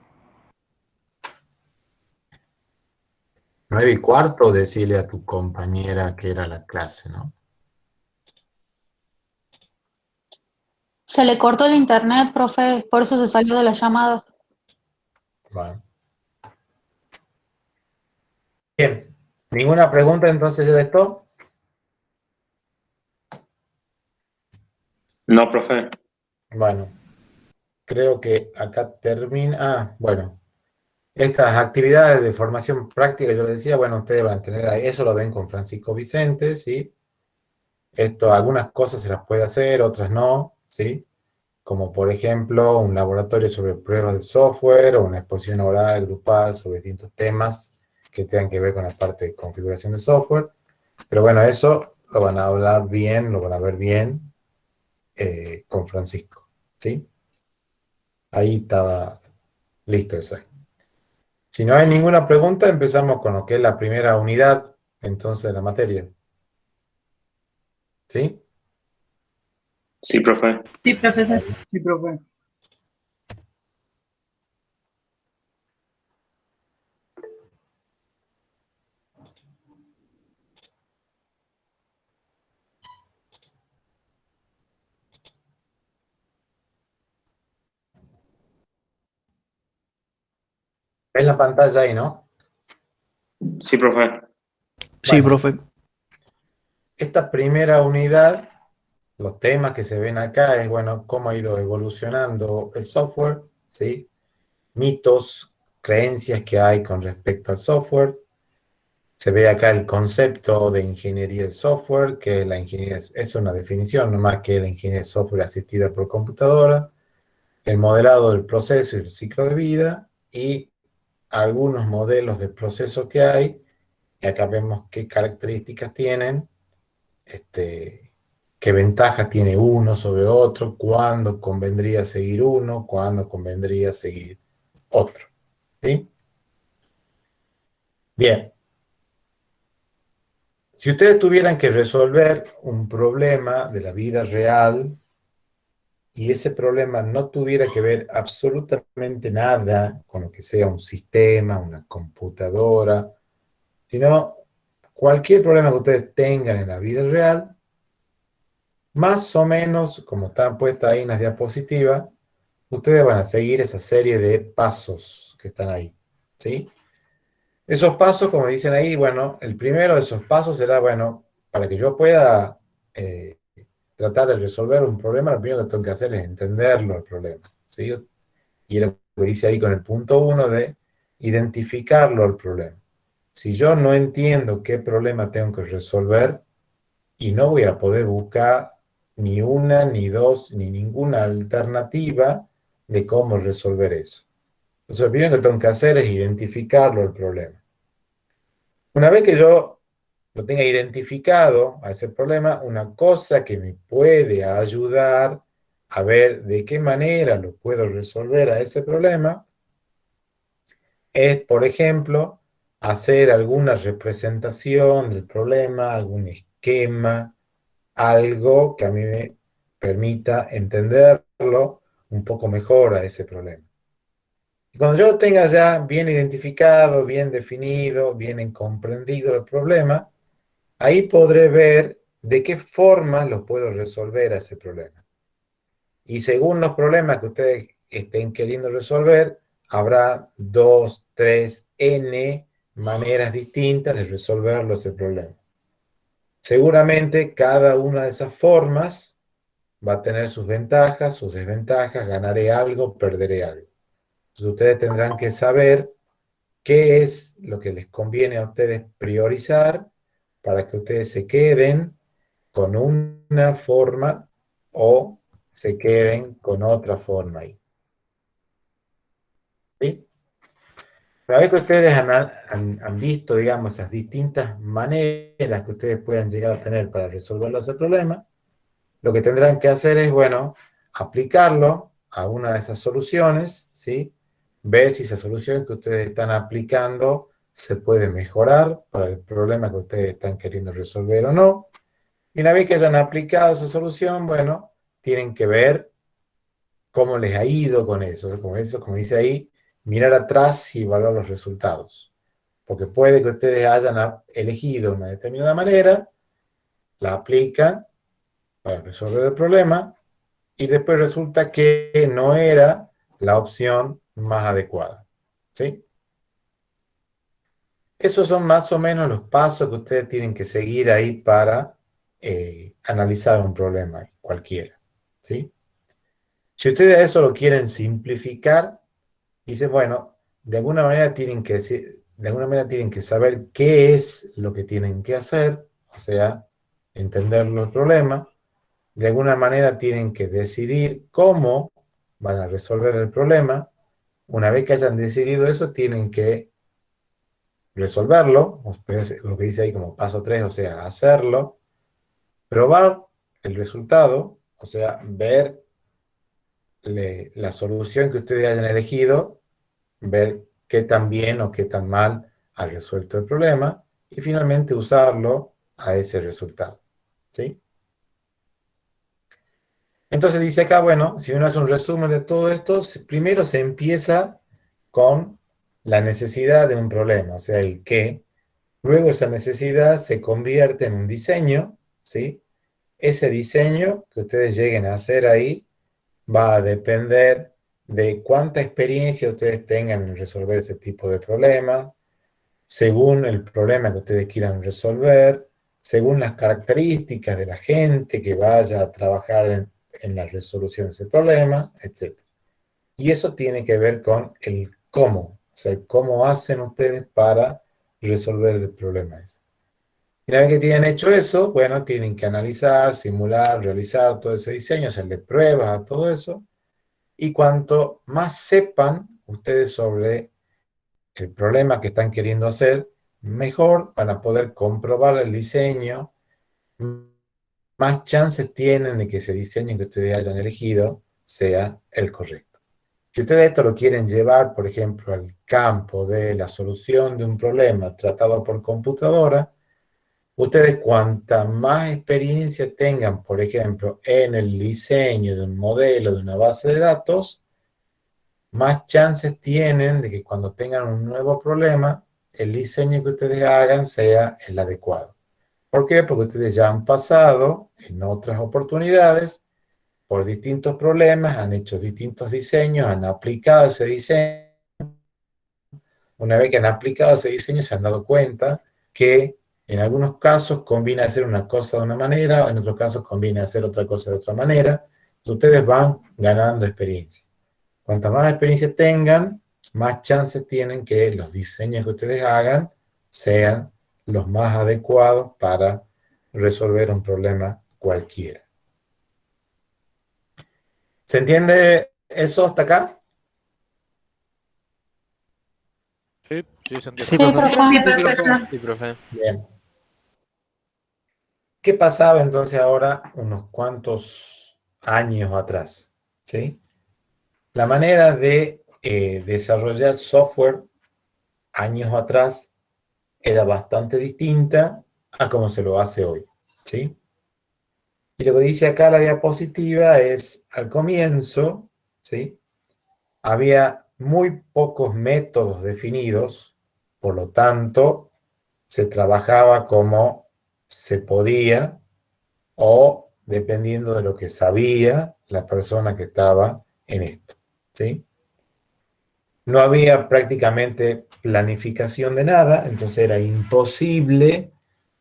9:15, decirle a tu compañera que era la clase, ¿no? Se le cortó el internet, profe, por eso se salió de la llamada. Bueno. Bien. ¿Ninguna pregunta entonces de esto? No, profe. Bueno, creo que acá termina. Ah, bueno. Estas actividades de formación práctica, yo les decía, bueno, ustedes van a tener ahí, eso lo ven con Francisco Vicente, ¿sí? Esto, algunas cosas se las puede hacer, otras no, ¿sí? Como por ejemplo un laboratorio sobre pruebas de software o una exposición oral grupal sobre distintos temas que tengan que ver con la parte de configuración de software. Pero bueno, eso lo van a hablar bien, lo van a ver bien con Francisco, ¿sí? Ahí estaba listo eso. Si no hay ninguna pregunta, empezamos con lo que es la primera unidad, entonces, de la materia. ¿Sí? Sí, profe. Sí, profesor. Sí, profe. ¿Ves la pantalla ahí, no? Sí, profe. Sí, Bueno, profe. esta primera unidad, los temas que se ven acá es, bueno, cómo ha ido evolucionando el software, ¿sí? Mitos, creencias que hay con respecto al software. Se ve acá el concepto de ingeniería de software, que la ingeniería es una definición, no más que la ingeniería de software asistida por computadora, el modelado del proceso y el ciclo de vida, y algunos modelos de proceso que hay, y acá vemos qué características tienen, qué ventajas tiene uno sobre otro, cuándo convendría seguir uno, cuándo convendría seguir otro, ¿sí? Bien. Si ustedes tuvieran que resolver un problema de la vida real y ese problema no tuviera que ver absolutamente nada con lo que sea un sistema, una computadora, sino cualquier problema que ustedes tengan en la vida real, más o menos, como están puestas ahí en las diapositivas, ustedes van a seguir esa serie de pasos que están ahí, ¿sí? Esos pasos, como dicen ahí, bueno, el primero de esos pasos será, bueno, para que yo pueda tratar de resolver un problema, lo primero que tengo que hacer es entenderlo, el problema, ¿sí? Y lo que dice ahí con el punto 1 de identificarlo el problema. Si yo no entiendo qué problema tengo que resolver, y no voy a poder buscar ni una, ni dos, ni ninguna alternativa de cómo resolver eso. Entonces, lo primero que tengo que hacer es identificarlo el problema. Una vez que yo lo tenga identificado a ese problema, una cosa que me puede ayudar a ver de qué manera lo puedo resolver a ese problema es, por ejemplo, hacer alguna representación del problema, algún esquema, algo que a mí me permita entenderlo un poco mejor a ese problema. Y cuando yo lo tenga ya bien identificado, bien definido, bien comprendido el problema, ahí podré ver de qué forma lo puedo resolver a ese problema. Y según los problemas que ustedes estén queriendo resolver, habrá 2, 3, N maneras distintas de resolverlo ese problema. Seguramente cada una de esas formas va a tener sus ventajas, sus desventajas, ganaré algo, perderé algo. Entonces ustedes tendrán que saber qué es lo que les conviene a ustedes priorizar para que ustedes se queden con una forma o se queden con otra forma ahí. ¿Sí? Una vez que ustedes han visto, digamos, esas distintas maneras que ustedes puedan llegar a tener para resolver ese problema, lo que tendrán que hacer es, bueno, aplicarlo a una de esas soluciones, ¿sí? Ver si esa solución que ustedes están aplicando se puede mejorar para el problema que ustedes están queriendo resolver o no. Y una vez que hayan aplicado esa solución, bueno, tienen que ver cómo les ha ido con eso. Como dice ahí, mirar atrás y evaluar los resultados. Porque puede que ustedes hayan elegido una determinada manera, la aplican para resolver el problema, y después resulta que no era la opción más adecuada. ¿Sí? Esos son más o menos los pasos que ustedes tienen que seguir ahí para analizar un problema cualquiera. ¿Sí? Si ustedes eso lo quieren simplificar, dicen, bueno, de alguna manera tienen que saber qué es lo que tienen que hacer, o sea, entender los problemas. De alguna manera tienen que decidir cómo van a resolver el problema. Una vez que hayan decidido eso, tienen que resolverlo, lo que dice ahí como paso 3, o sea, hacerlo, probar el resultado, o sea, ver la solución que ustedes hayan elegido, ver qué tan bien o qué tan mal ha resuelto el problema, y finalmente usarlo a ese resultado. ¿Sí? Entonces dice acá, bueno, si uno hace un resumen de todo esto, primero se empieza con la necesidad de un problema, o sea, el qué. Luego esa necesidad se convierte en un diseño, ¿sí? Ese diseño que ustedes lleguen a hacer ahí va a depender de cuánta experiencia ustedes tengan en resolver ese tipo de problemas, según el problema que ustedes quieran resolver, según las características de la gente que vaya a trabajar en la resolución de ese problema, etc. Y eso tiene que ver con el cómo, o sea, el cómo hacen ustedes para resolver el problema ese. Y una vez que tienen hecho eso, bueno, tienen que analizar, simular, realizar todo ese diseño, hacerle pruebas a todo eso. Y cuanto más sepan ustedes sobre el problema que están queriendo hacer, mejor van a poder comprobar el diseño, más chances tienen de que ese diseño que ustedes hayan elegido sea el correcto. Si ustedes esto lo quieren llevar, por ejemplo, al campo de la solución de un problema tratado por computadora, ustedes cuanta más experiencia tengan, por ejemplo, en el diseño de un modelo de una base de datos, más chances tienen de que cuando tengan un nuevo problema, el diseño que ustedes hagan sea el adecuado. ¿Por qué? Porque ustedes ya han pasado en otras oportunidades por distintos problemas, han hecho distintos diseños, han aplicado ese diseño. Una vez que han aplicado ese diseño, se han dado cuenta que en algunos casos conviene hacer una cosa de una manera, en otros casos conviene hacer otra cosa de otra manera. Ustedes van ganando experiencia. Cuanta más experiencia tengan, más chances tienen que los diseños que ustedes hagan sean los más adecuados para resolver un problema cualquiera. ¿Se entiende eso hasta acá? Sí, sí, se entiende. Sí, profe. Sí, profe. Bien. ¿Qué pasaba entonces ahora unos cuantos años atrás? ¿Sí? La manera de desarrollar software años atrás era bastante distinta a como se lo hace hoy. ¿Sí? Y lo que dice acá la diapositiva es, al comienzo, ¿sí? Había muy pocos métodos definidos, por lo tanto, se trabajaba como se podía o dependiendo de lo que sabía la persona que estaba en esto, ¿sí? No había prácticamente planificación de nada, entonces era imposible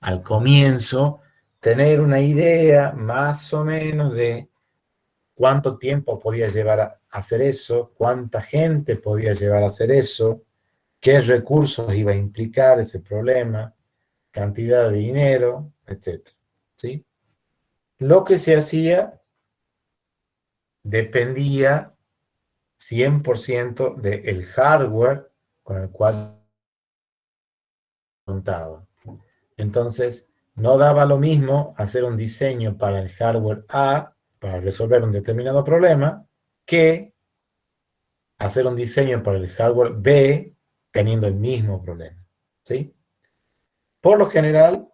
al comienzo tener una idea más o menos de cuánto tiempo podía llevar a hacer eso, cuánta gente podía llevar a hacer eso, qué recursos iba a implicar ese problema, cantidad de dinero, etc. ¿Sí? Lo que se hacía dependía 100% del hardware con el cual contaba. Entonces, no daba lo mismo hacer un diseño para el hardware A, para resolver un determinado problema, que hacer un diseño para el hardware B teniendo el mismo problema. ¿Sí? Por lo general,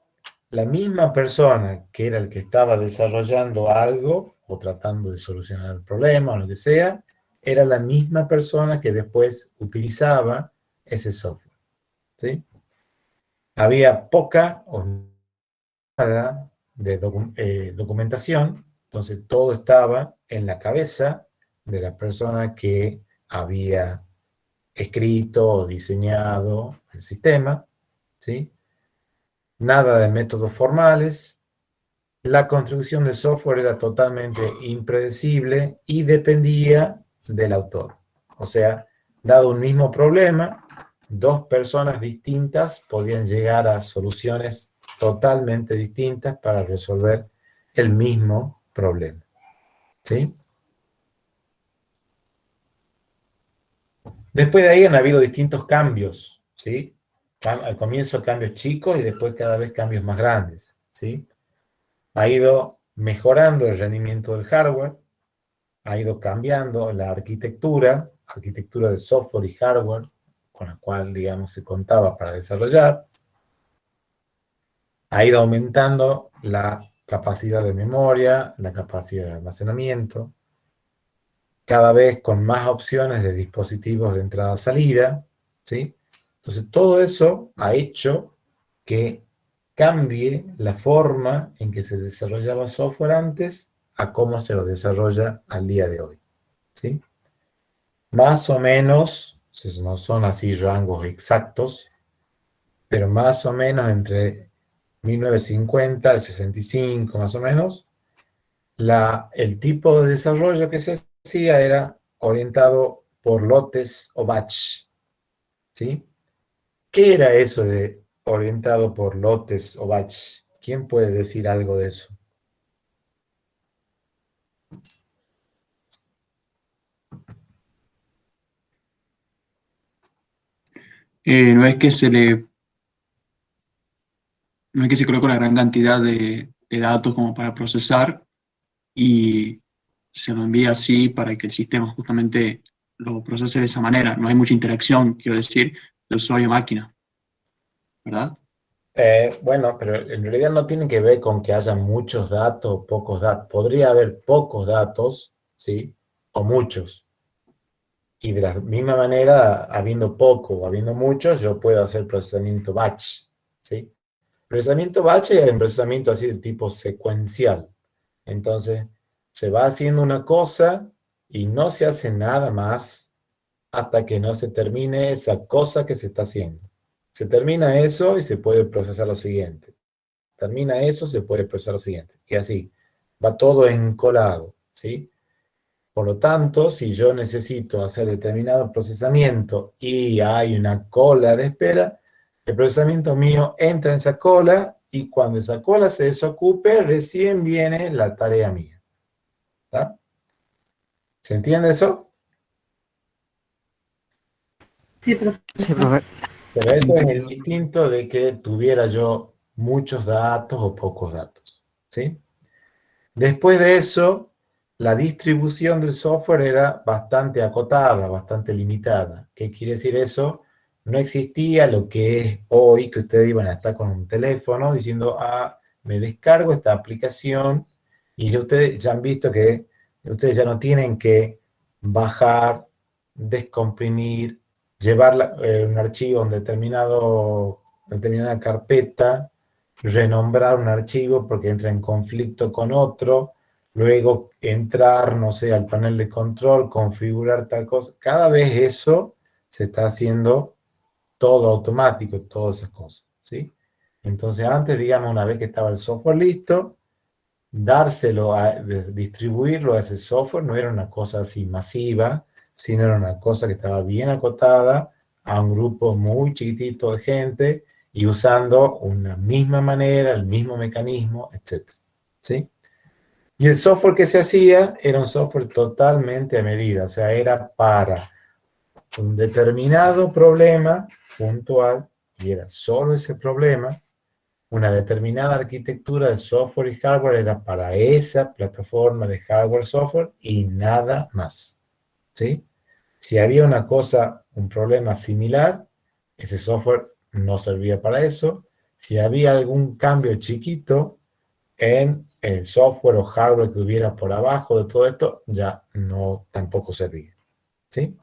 la misma persona que era el que estaba desarrollando algo o tratando de solucionar el problema o lo que sea, era la misma persona que después utilizaba ese software. ¿Sí? Había poca o nada de documentación, entonces todo estaba en la cabeza de la persona que había escrito o diseñado el sistema, ¿sí? Nada de métodos formales. La construcción de software era totalmente impredecible y dependía del autor. O sea, dado un mismo problema, dos personas distintas podían llegar a soluciones totalmente distintas para resolver el mismo problema. ¿Sí? Después de ahí han habido distintos cambios, ¿sí? Al comienzo cambios chicos y después cada vez cambios más grandes, ¿sí? Ha ido mejorando el rendimiento del hardware, ha ido cambiando la arquitectura de software y hardware con la cual, digamos, se contaba para desarrollar. Ha ido aumentando la capacidad de memoria, la capacidad de almacenamiento, cada vez con más opciones de dispositivos de entrada-salida, ¿sí? Entonces, todo eso ha hecho que cambie la forma en que se desarrollaba software antes a cómo se lo desarrolla al día de hoy, ¿sí? más o menos, no son así rangos exactos, pero más o menos entre 1950 al 65 más o menos, el tipo de desarrollo que se hacía era orientado por lotes o batch, ¿sí? ¿Qué era eso de orientado por lotes o batch? ¿Quién puede decir algo de eso? No es que no es que se coloca una gran cantidad de datos como para procesar y se lo envía así para que el sistema justamente lo procese de esa manera. No hay mucha interacción, quiero decir, de usuario-máquina, ¿verdad? Bueno, pero en realidad no tiene que ver con que haya muchos datos o pocos datos. Podría haber pocos datos, ¿sí? O muchos. Y de la misma manera, habiendo poco o habiendo muchos, yo puedo hacer procesamiento batch, ¿sí? Procesamiento batch es un procesamiento así de tipo secuencial. Entonces, se va haciendo una cosa y no se hace nada más hasta que no se termine esa cosa que se está haciendo. Se termina eso y se puede procesar lo siguiente. Termina eso, se puede procesar lo siguiente. Y así, va todo encolado, ¿sí? Por lo tanto, si yo necesito hacer determinado procesamiento y hay una cola de espera, el procesamiento mío entra en esa cola y cuando esa cola se desocupe, recién viene la tarea mía. ¿Está? ¿Se entiende eso? Sí, profesor. Sí, profe. Pero eso es el distinto de que tuviera yo muchos datos o pocos datos, ¿sí? Después de eso, la distribución del software era bastante acotada, bastante limitada. ¿Qué quiere decir eso? No existía lo que es hoy, que ustedes iban a estar con un teléfono diciendo, me descargo esta aplicación, y ya ustedes ya han visto que ustedes ya no tienen que bajar, descomprimir, llevar un archivo a determinada carpeta, renombrar un archivo porque entra en conflicto con otro, luego entrar, no sé, al panel de control, configurar tal cosa. Cada vez eso se está haciendo todo automático, todas esas cosas, ¿sí? Entonces antes, digamos, una vez que estaba el software listo, distribuirlo a ese software no era una cosa así masiva, sino era una cosa que estaba bien acotada a un grupo muy chiquitito de gente y usando una misma manera, el mismo mecanismo, etc. ¿Sí? Y el software que se hacía era un software totalmente a medida, o sea, era para un determinado problema puntual, y era solo ese problema. Una determinada arquitectura de software y hardware era para esa plataforma de hardware-software y nada más, ¿sí? Si había una cosa, un problema similar, ese software no servía para eso. Si había algún cambio chiquito en el software o hardware que hubiera por abajo de todo esto, ya no tampoco servía, ¿sí?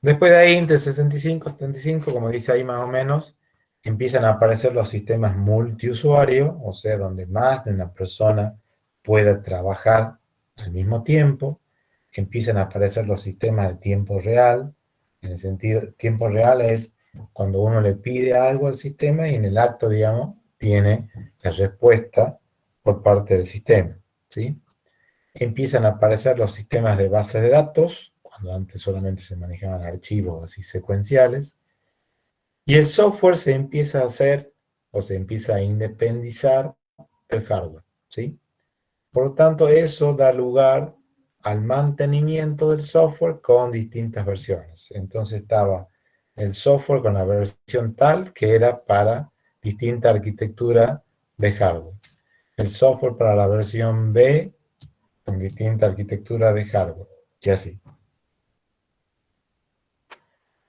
Después de ahí, entre 65 y 75, como dice ahí más o menos, empiezan a aparecer los sistemas multiusuario, o sea, donde más de una persona pueda trabajar al mismo tiempo. Empiezan a aparecer los sistemas de tiempo real. En el sentido, tiempo real es cuando uno le pide algo al sistema y en el acto, digamos, tiene la respuesta por parte del sistema, ¿sí? Empiezan a aparecer los sistemas de bases de datos, cuando antes solamente se manejaban archivos así secuenciales, y el software se empieza a hacer o se empieza a independizar del hardware, ¿sí? Por lo tanto, eso da lugar al mantenimiento del software con distintas versiones. Entonces estaba el software con la versión tal que era para distinta arquitectura de hardware. El software para la versión B con distinta arquitectura de hardware, y así.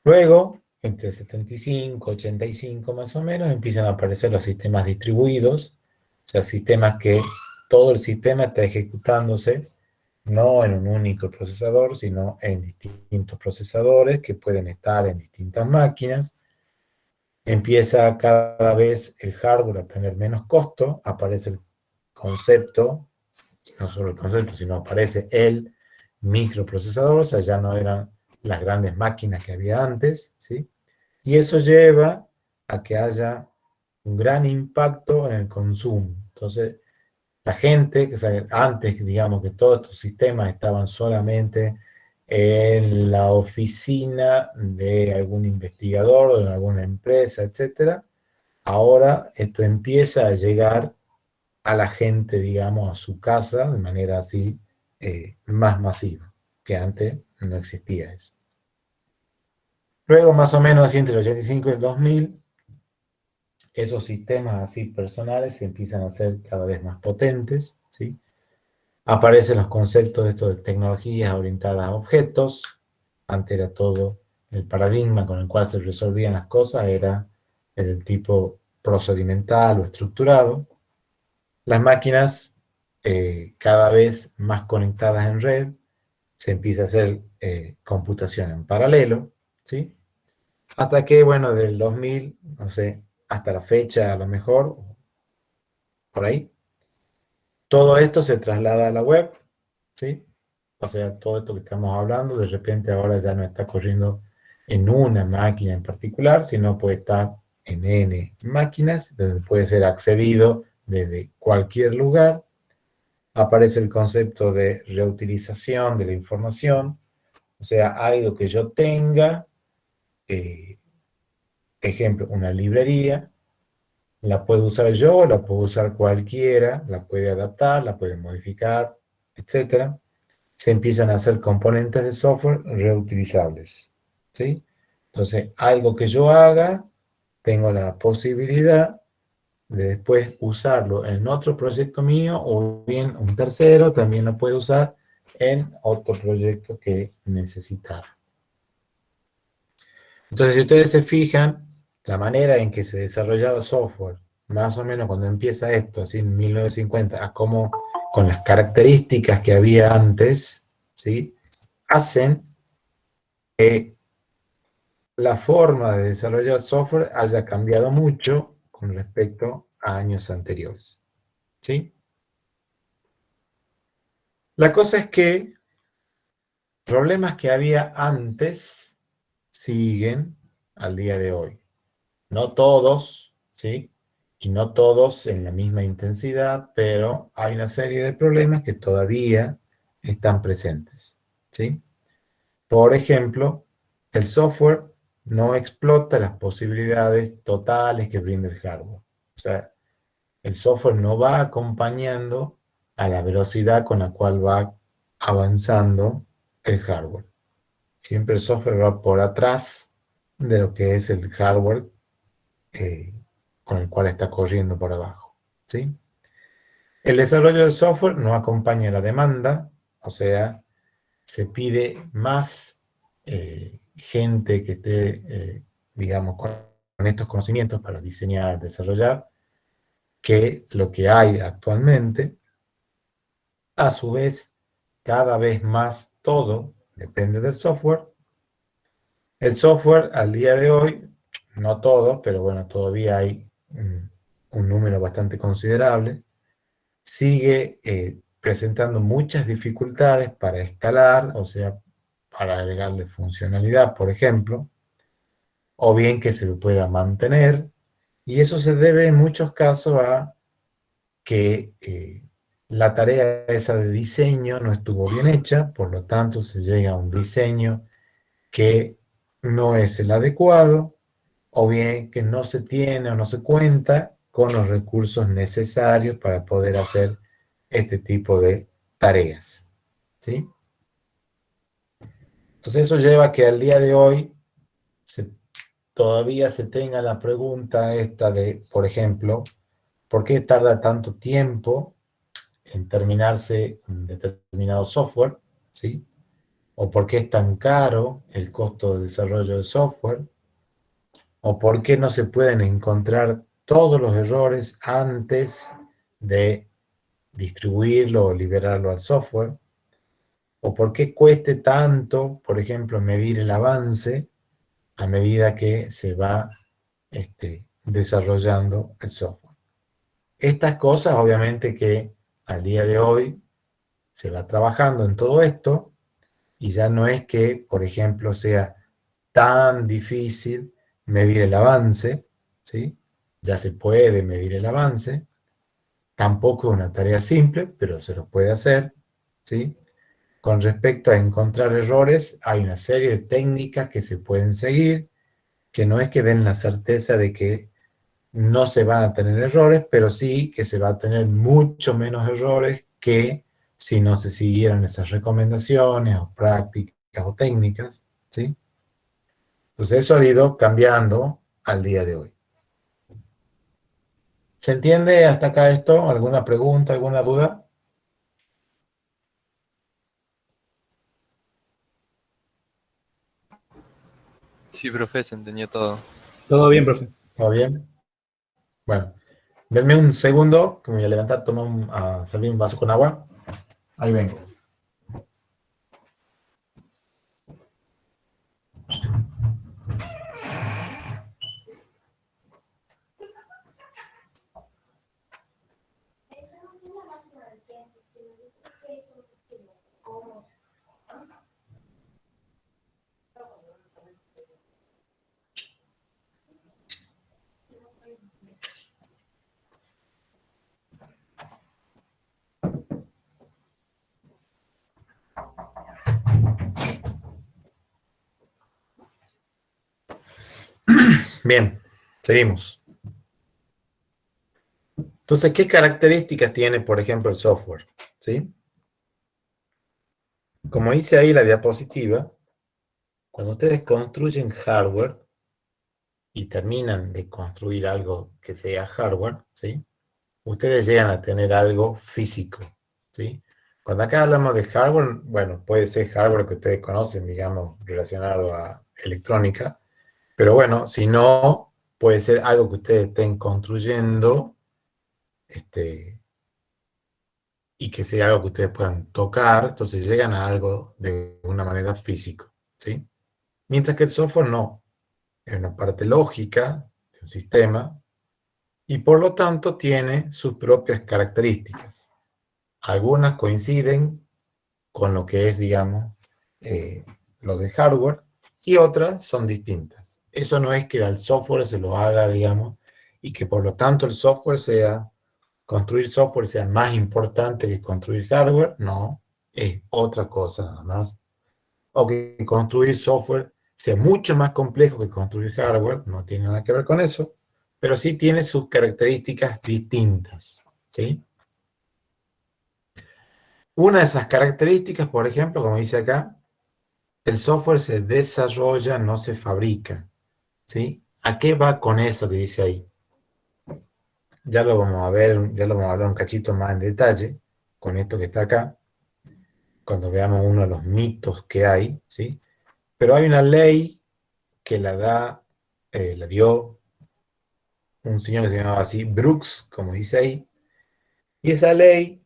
Luego, entre 75 y 85 más o menos, empiezan a aparecer los sistemas distribuidos, o sea, sistemas que todo el sistema está ejecutándose no en un único procesador, sino en distintos procesadores que pueden estar en distintas máquinas. Empieza cada vez el hardware a tener menos costo, aparece el concepto, no solo el concepto, sino aparece el microprocesadores, o sea, ya no eran las grandes máquinas que había antes, ¿sí? Y eso lleva a que haya un gran impacto en el consumo. Entonces, la gente, que antes, digamos, que todos estos sistemas estaban solamente en la oficina de algún investigador o de alguna empresa, etcétera, ahora esto empieza a llegar a la gente, digamos, a su casa de manera así más masiva, que antes no existía eso. Luego, más o menos así entre el 85 y el 2000, esos sistemas así personales se empiezan a hacer cada vez más potentes, ¿sí? Aparecen los conceptos de esto de tecnologías orientadas a objetos. Antes era todo el paradigma con el cual se resolvían las cosas, era el tipo procedimental o estructurado. Las máquinas cada vez más conectadas en red, se empieza a hacer computación en paralelo, ¿sí? Hasta que, bueno, del 2000, no sé, hasta la fecha a lo mejor, por ahí, todo esto se traslada a la web, ¿sí? O sea, todo esto que estamos hablando, de repente ahora ya no está corriendo en una máquina en particular, sino puede estar en N máquinas, donde puede ser accedido desde cualquier lugar. Aparece el concepto de reutilización de la información, o sea, algo que yo tenga, ejemplo, una librería, la puedo usar yo, la puedo usar cualquiera, la puede adaptar, la puede modificar, etc. Se empiezan a hacer componentes de software reutilizables, ¿sí? Entonces, algo que yo haga, tengo la posibilidad de después usarlo en otro proyecto mío, o bien un tercero también lo puede usar en otro proyecto que necesitara. Entonces, si ustedes se fijan, la manera en que se desarrollaba software, más o menos cuando empieza esto, así en 1950, a cómo con las características que había antes, ¿sí? Hacen que la forma de desarrollar software haya cambiado mucho con respecto a años anteriores, ¿sí? La cosa es que problemas que había antes siguen al día de hoy. No todos, ¿sí? Y no todos en la misma intensidad, pero hay una serie de problemas que todavía están presentes, ¿sí? Por ejemplo, el software no explota las posibilidades totales que brinda el hardware. O sea, el software no va acompañando a la velocidad con la cual va avanzando el hardware. Siempre el software va por atrás de lo que es el hardware con el cual está corriendo por abajo, ¿sí? El desarrollo del software no acompaña la demanda, o sea, se pide más gente que esté, digamos, con estos conocimientos para diseñar, desarrollar, que lo que hay actualmente. A su vez, cada vez más todo depende del software. El software al día de hoy, no todo, pero bueno, todavía hay un número bastante considerable, sigue presentando muchas dificultades para escalar, o sea, para agregarle funcionalidad, por ejemplo, o bien que se lo pueda mantener, y eso se debe en muchos casos a que la tarea esa de diseño no estuvo bien hecha, por lo tanto se llega a un diseño que no es el adecuado, o bien que no se tiene o no se cuenta con los recursos necesarios para poder hacer este tipo de tareas, ¿sí? Entonces eso lleva a que al día de hoy todavía se tenga la pregunta esta de, por ejemplo, ¿por qué tarda tanto tiempo en terminarse un determinado software? ¿Sí? ¿O por qué es tan caro el costo de desarrollo de software? ¿O por qué no se pueden encontrar todos los errores antes de distribuirlo o liberarlo al software? ¿O por qué cueste tanto, por ejemplo, medir el avance a medida que se va desarrollando el software? Estas cosas, obviamente, que al día de hoy se va trabajando en todo esto, y ya no es que, por ejemplo, sea tan difícil medir el avance, ¿sí? Ya se puede medir el avance, tampoco es una tarea simple, pero se lo puede hacer, ¿sí? Con respecto a encontrar errores, hay una serie de técnicas que se pueden seguir, que no es que den la certeza de que no se van a tener errores, pero sí que se va a tener mucho menos errores que si no se siguieran esas recomendaciones o prácticas o técnicas, ¿sí? Entonces eso ha ido cambiando al día de hoy. ¿Se entiende hasta acá esto? ¿Alguna pregunta, alguna duda? Sí, profe, se entendió todo. Todo bien, profe. ¿Todo bien? Bueno, denme un segundo, que me voy a levantar, a servir un vaso con agua. Ahí vengo. Bien, seguimos. Entonces, ¿qué características tiene, por ejemplo, el software? ¿Sí? Como dice ahí la diapositiva, cuando ustedes construyen hardware y terminan de construir algo que sea hardware, ¿sí? Ustedes llegan a tener algo físico, ¿sí? Cuando acá hablamos de hardware, bueno, puede ser hardware que ustedes conocen, digamos, relacionado a electrónica, pero bueno, si no, puede ser algo que ustedes estén construyendo, y que sea algo que ustedes puedan tocar, entonces llegan a algo de una manera física, ¿sí? Mientras que el software no, es una parte lógica de un sistema, y por lo tanto tiene sus propias características. Algunas coinciden con lo que es, digamos, lo de hardware, y otras son distintas. Eso no es que al software se lo haga, digamos, y que por lo tanto el software construir software sea más importante que construir hardware, no, es otra cosa nada más. O que construir software sea mucho más complejo que construir hardware, no tiene nada que ver con eso, pero sí tiene sus características distintas, ¿sí? Una de esas características, por ejemplo, como dice acá, el software se desarrolla, no se fabrica, ¿sí? ¿A qué va con eso que dice ahí? Ya lo vamos a ver, ya lo vamos a hablar un cachito más en detalle, con esto que está acá, cuando veamos uno de los mitos que hay, ¿sí? Pero hay una ley que la dio un señor que se llamaba así, Brooks, como dice ahí, y esa ley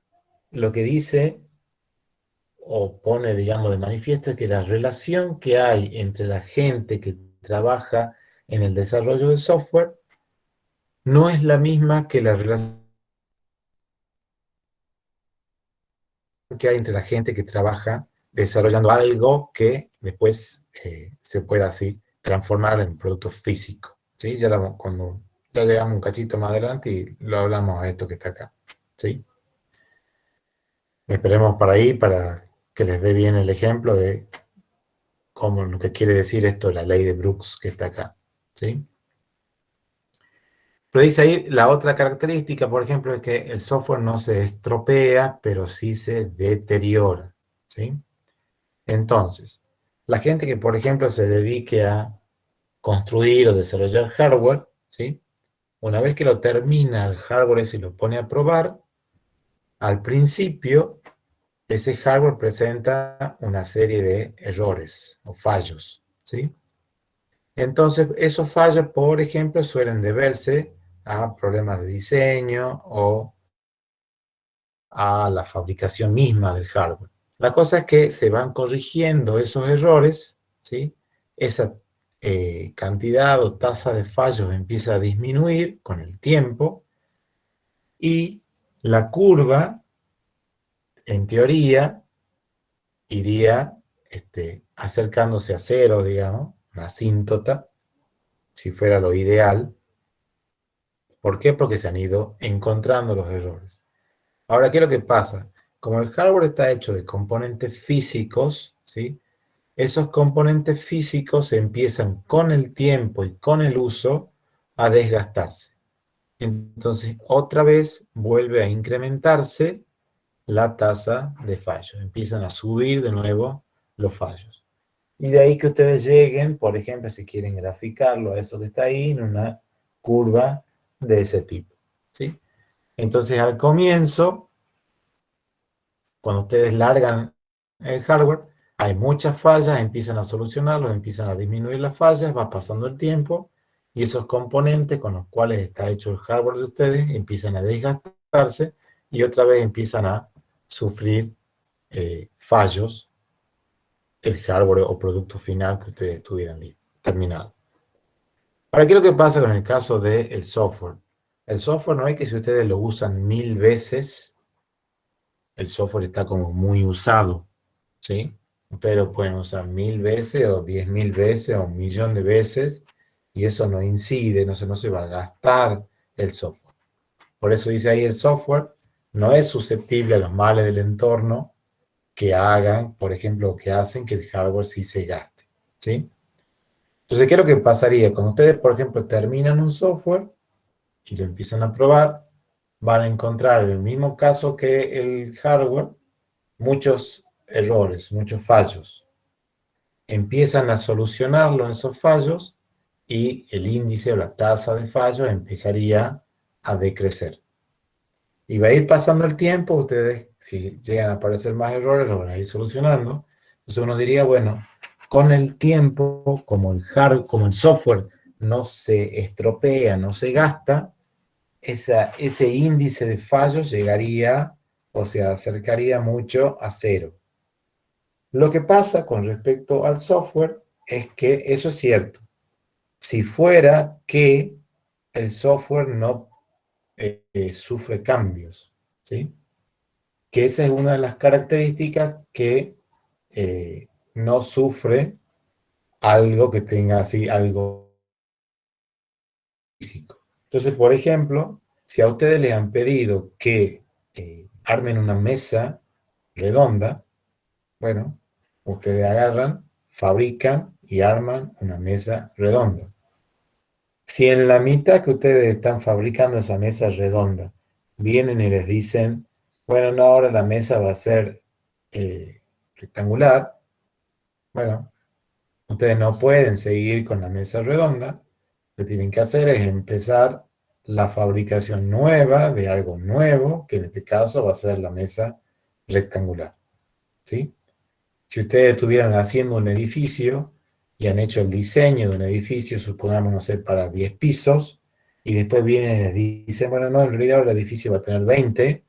lo que dice, o pone, digamos, de manifiesto, es que la relación que hay entre la gente que trabaja en el desarrollo de software no es la misma que la relación que hay entre la gente que trabaja desarrollando algo que después se pueda así transformar en un producto físico, ¿sí? Cuando ya llegamos un cachito más adelante y lo hablamos a esto que está acá, ¿sí? Esperemos para ahí, para que les dé bien el ejemplo de cómo lo que quiere decir esto de la ley de Brooks que está acá, ¿sí? Pero dice ahí, la otra característica, por ejemplo, es que el software no se estropea, pero sí se deteriora, ¿sí? Entonces, la gente que, por ejemplo, se dedique a construir o desarrollar hardware, ¿sí? Una vez que lo termina el hardware ese y lo pone a probar, al principio ese hardware presenta una serie de errores o fallos, ¿sí? Entonces, esos fallos, por ejemplo, suelen deberse a problemas de diseño o a la fabricación misma del hardware. La cosa es que se van corrigiendo esos errores, ¿sí? Esa cantidad o tasa de fallos empieza a disminuir con el tiempo y la curva, en teoría, iría acercándose a cero, digamos, una asíntota, si fuera lo ideal. ¿Por qué? Porque se han ido encontrando los errores. Ahora, ¿qué es lo que pasa? Como el hardware está hecho de componentes físicos, ¿sí? Esos componentes físicos empiezan con el tiempo y con el uso a desgastarse. Entonces, otra vez vuelve a incrementarse la tasa de fallos. Empiezan a subir de nuevo los fallos. Y de ahí que ustedes lleguen, por ejemplo, si quieren graficarlo a eso que está ahí, en una curva de ese tipo, ¿sí? Entonces, al comienzo, cuando ustedes largan el hardware, hay muchas fallas, empiezan a solucionarlos, empiezan a disminuir las fallas, va pasando el tiempo, y esos componentes con los cuales está hecho el hardware de ustedes empiezan a desgastarse y otra vez empiezan a sufrir fallos el hardware o producto final que ustedes tuvieran terminado. Ahora, ¿qué es lo que pasa con el caso del software? El software no es que si ustedes lo usan 1000 veces, el software está como muy usado, ¿sí? Ustedes lo pueden usar 1000 veces o 10.000 veces o 1.000.000 de veces y eso no incide, no se va a gastar el software. Por eso dice ahí el software no es susceptible a los males del entorno que hagan, por ejemplo, que hacen que el hardware sí se gaste, ¿sí? Entonces, ¿qué es lo que pasaría? Cuando ustedes, por ejemplo, terminan un software y lo empiezan a probar, van a encontrar en el mismo caso que el hardware muchos errores, muchos fallos. Empiezan a solucionarlos esos fallos y el índice o la tasa de fallos empezaría a decrecer. Y va a ir pasando el tiempo, ustedes, si llegan a aparecer más errores, los van a ir solucionando. Entonces uno diría, bueno, con el tiempo, como el software no se estropea, no se gasta, ese índice de fallos llegaría o se acercaría mucho a cero. Lo que pasa con respecto al software es que eso es cierto. Si fuera que el software no sufre cambios, ¿sí? Que esa es una de las características que no sufre algo que tenga así, algo físico. Entonces, por ejemplo, si a ustedes les han pedido que armen una mesa redonda, bueno, ustedes agarran, fabrican y arman una mesa redonda. Si en la mitad que ustedes están fabricando esa mesa redonda, vienen y les dicen, bueno, no, ahora la mesa va a ser rectangular, bueno, ustedes no pueden seguir con la mesa redonda, lo que tienen que hacer es empezar la fabricación nueva de algo nuevo, que en este caso va a ser la mesa rectangular, ¿sí? Si ustedes estuvieran haciendo un edificio y han hecho el diseño de un edificio, supongamos, no sé, para 10 pisos, y después vienen y les dicen, bueno, no, en realidad el edificio va a tener 20,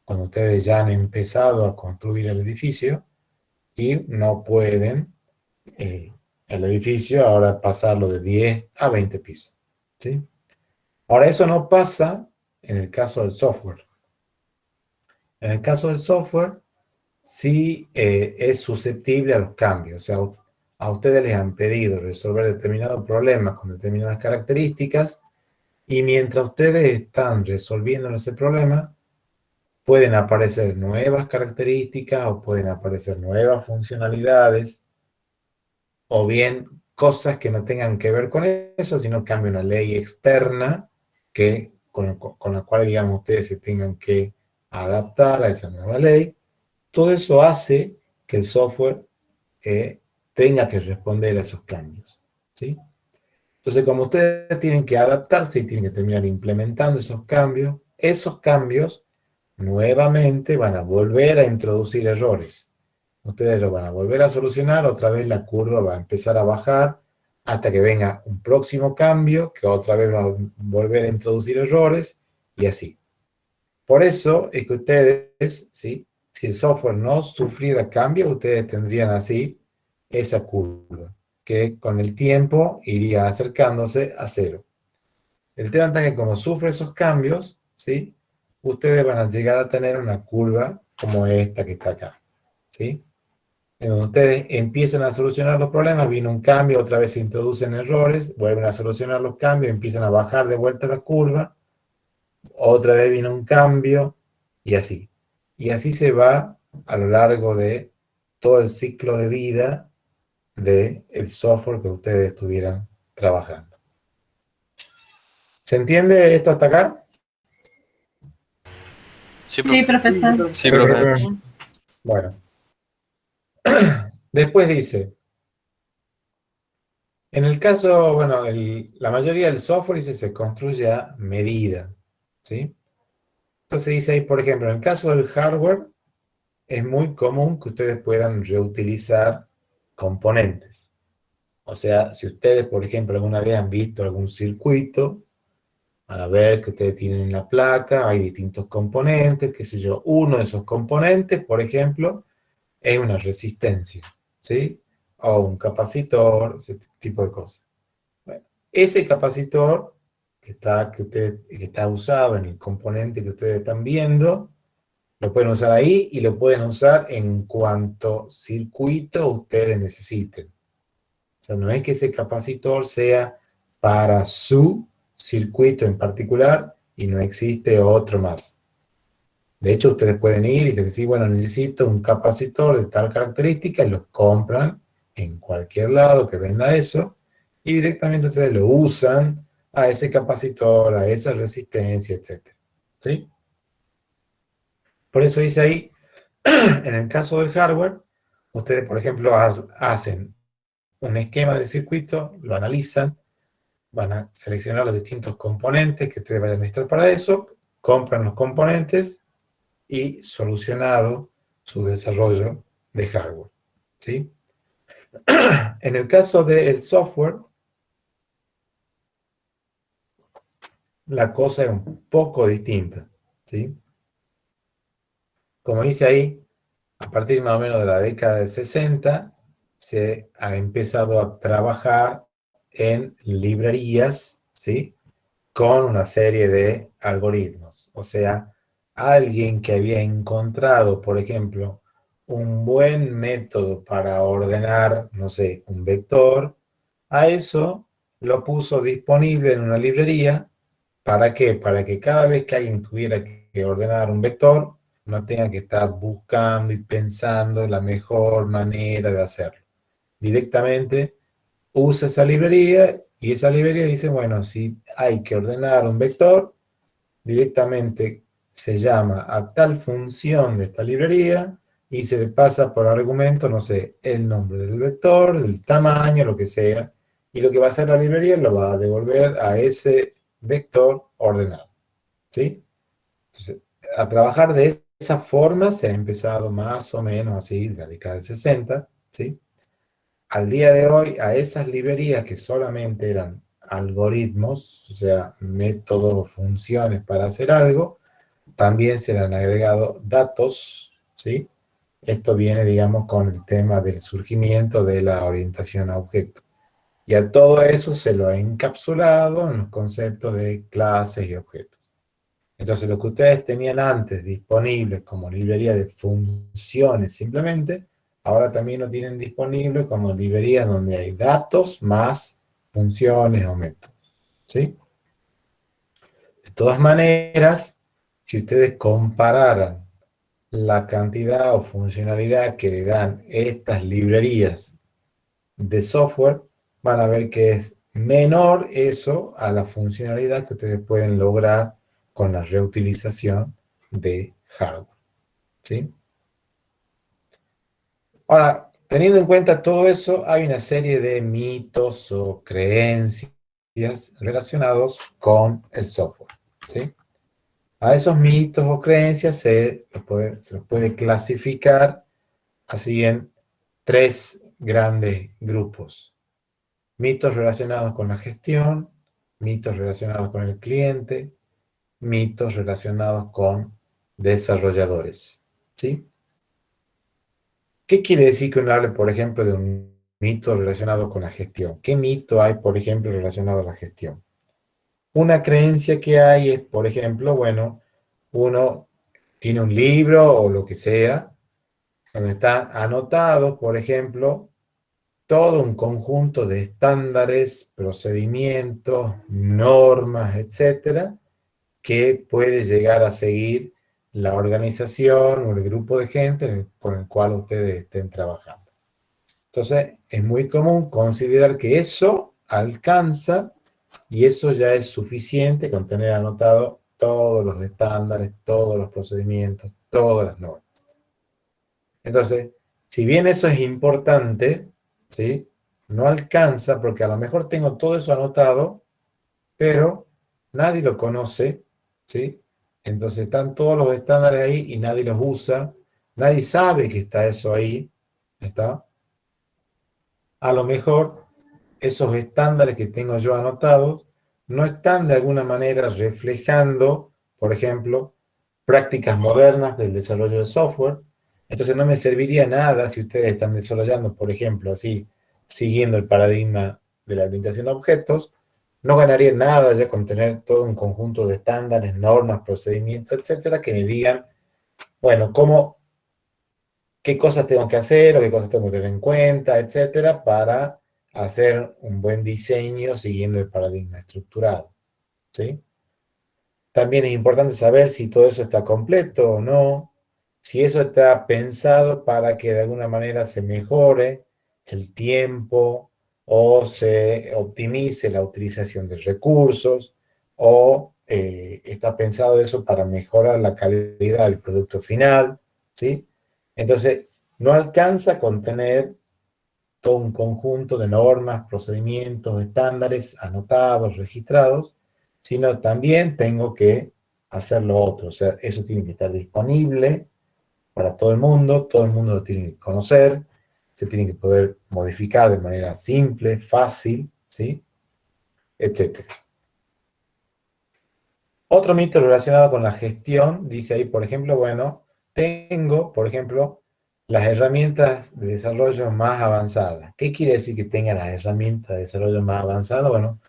cuando ustedes ya han empezado a construir el edificio, y no pueden el edificio ahora pasarlo de 10 a 20 pisos, ¿sí? Ahora, eso no pasa en el caso del software. En el caso del software, sí es susceptible a los cambios. O sea, a ustedes les han pedido resolver determinados problemas con determinadas características y mientras ustedes están resolviendo ese problema, pueden aparecer nuevas características o pueden aparecer nuevas funcionalidades o bien cosas que no tengan que ver con eso, sino cambia una ley externa con la cual, digamos, ustedes se tengan que adaptar a esa nueva ley. Todo eso hace que el software tenga que responder a esos cambios, ¿sí? Entonces, como ustedes tienen que adaptarse y tienen que terminar implementando esos cambios nuevamente van a volver a introducir errores. Ustedes lo van a volver a solucionar, otra vez la curva va a empezar a bajar hasta que venga un próximo cambio que otra vez va a volver a introducir errores y así. Por eso es que ustedes, ¿sí? Si el software no sufriera cambios, ustedes tendrían así esa curva, que con el tiempo iría acercándose a cero. El tema es que como sufre esos cambios, ¿sí? Ustedes van a llegar a tener una curva como esta que está acá, ¿sí? en donde ustedes empiezan a solucionar los problemas, viene un cambio, otra vez se introducen errores, vuelven a solucionar los cambios, empiezan a bajar de vuelta la curva, otra vez viene un cambio, y así. Y así se va a lo largo de todo el ciclo de vida del software que ustedes estuvieran trabajando. ¿Se entiende esto hasta acá? Sí, profe. Sí, profesor. Sí, profe. Bueno. Después dice, en el caso, bueno, la mayoría del software dice se construye a medida, ¿sí? Entonces dice ahí, por ejemplo, en el caso del hardware, es muy común que ustedes puedan reutilizar componentes. O sea, si ustedes, por ejemplo, alguna vez han visto algún circuito, van a ver que ustedes tienen en la placa, hay distintos componentes, qué sé yo. Uno de esos componentes, por ejemplo, es una resistencia, ¿sí? O un capacitor, ese tipo de cosas. Bueno, ese capacitor que está usado en el componente que ustedes están viendo, lo pueden usar ahí y lo pueden usar en cuanto circuito ustedes necesiten. O sea, no es que ese capacitor sea para su circuito en particular y no existe otro más. De hecho, ustedes pueden ir y les decir, bueno, necesito un capacitor de tal característica y lo compran en cualquier lado que venda eso y directamente ustedes lo usan a ese capacitor, a esa resistencia, etc. ¿Sí? Por eso dice ahí, en el caso del hardware, ustedes, por ejemplo, hacen un esquema del circuito, lo analizan, van a seleccionar los distintos componentes que ustedes vayan a necesitar para eso, compran los componentes y solucionado su desarrollo de hardware, ¿sí? En el caso del software, la cosa es un poco distinta, ¿sí? Como dice ahí, a partir más o menos de la década del 60, se ha empezado a trabajar en librerías, ¿sí? Con una serie de algoritmos. O sea, alguien que había encontrado, por ejemplo, un buen método para ordenar, no sé, un vector, a eso lo puso disponible en una librería. ¿Para qué? Para que cada vez que alguien tuviera que ordenar un vector, no tenga que estar buscando y pensando la mejor manera de hacerlo. Directamente usa esa librería y esa librería dice, bueno, si hay que ordenar un vector, directamente se llama a tal función de esta librería y se le pasa por argumento, no sé, el nombre del vector, el tamaño, lo que sea, y lo que va a hacer la librería lo va a devolver a ese vector ordenado, ¿sí? Entonces, a trabajar de esa forma se ha empezado más o menos así, de la década del 60, ¿sí? Al día de hoy, a esas librerías que solamente eran algoritmos, o sea, métodos, funciones para hacer algo, también se le han agregado datos, ¿sí? Esto viene, digamos, con el tema del surgimiento de la orientación a objetos. Y a todo eso se lo ha encapsulado en los conceptos de clases y objetos. Entonces, lo que ustedes tenían antes disponibles como librería de funciones simplemente, ahora también lo tienen disponible como librería donde hay datos más funciones o métodos, ¿sí? De todas maneras, si ustedes compararan la cantidad o funcionalidad que le dan estas librerías de software, van a ver que es menor eso a la funcionalidad que ustedes pueden lograr con la reutilización de hardware, ¿sí? Ahora, teniendo en cuenta todo eso, hay una serie de mitos o creencias relacionados con el software, ¿sí? A esos mitos o creencias se los puede clasificar así en tres grandes grupos. Mitos relacionados con la gestión, mitos relacionados con el cliente, mitos relacionados con desarrolladores, ¿sí? ¿Qué quiere decir que uno hable, por ejemplo, de un mito relacionado con la gestión? ¿Qué mito hay, por ejemplo, relacionado a la gestión? Una creencia que hay es, por ejemplo, bueno, uno tiene un libro o lo que sea, donde están anotados, por ejemplo, todo un conjunto de estándares, procedimientos, normas, etcétera, que puede llegar a seguir la organización o el grupo de gente con el cual ustedes estén trabajando. Entonces, es muy común considerar que eso alcanza y eso ya es suficiente con tener anotado todos los estándares, todos los procedimientos, todas las normas. Entonces, si bien eso es importante, ¿sí? No alcanza porque a lo mejor tengo todo eso anotado, pero nadie lo conoce, ¿sí? Entonces están todos los estándares ahí y nadie los usa, nadie sabe que está eso ahí, ¿está? A lo mejor esos estándares que tengo yo anotados no están de alguna manera reflejando, por ejemplo, prácticas modernas del desarrollo de software. Entonces no me serviría nada si ustedes están desarrollando, por ejemplo, así, siguiendo el paradigma de la orientación a objetos, no ganaría nada ya con tener todo un conjunto de estándares, normas, procedimientos, etcétera, que me digan, bueno, qué cosas tengo que hacer o qué cosas tengo que tener en cuenta, etcétera, para hacer un buen diseño siguiendo el paradigma estructurado, ¿sí? También es importante saber si todo eso está completo o no, si eso está pensado para que de alguna manera se mejore el tiempo o se optimice la utilización de recursos o está pensado eso para mejorar la calidad del producto final, ¿sí? Entonces, no alcanza con tener todo un conjunto de normas, procedimientos, estándares anotados, registrados, sino también tengo que hacer lo otro. O sea, eso tiene que estar disponible para todo el mundo lo tiene que conocer, se tiene que poder modificar de manera simple, fácil, ¿sí? Etcétera. Otro mito relacionado con la gestión, dice ahí, por ejemplo, bueno, tengo, por ejemplo, las herramientas de desarrollo más avanzadas. ¿Qué quiere decir que tenga las herramientas de desarrollo más avanzadas? Bueno,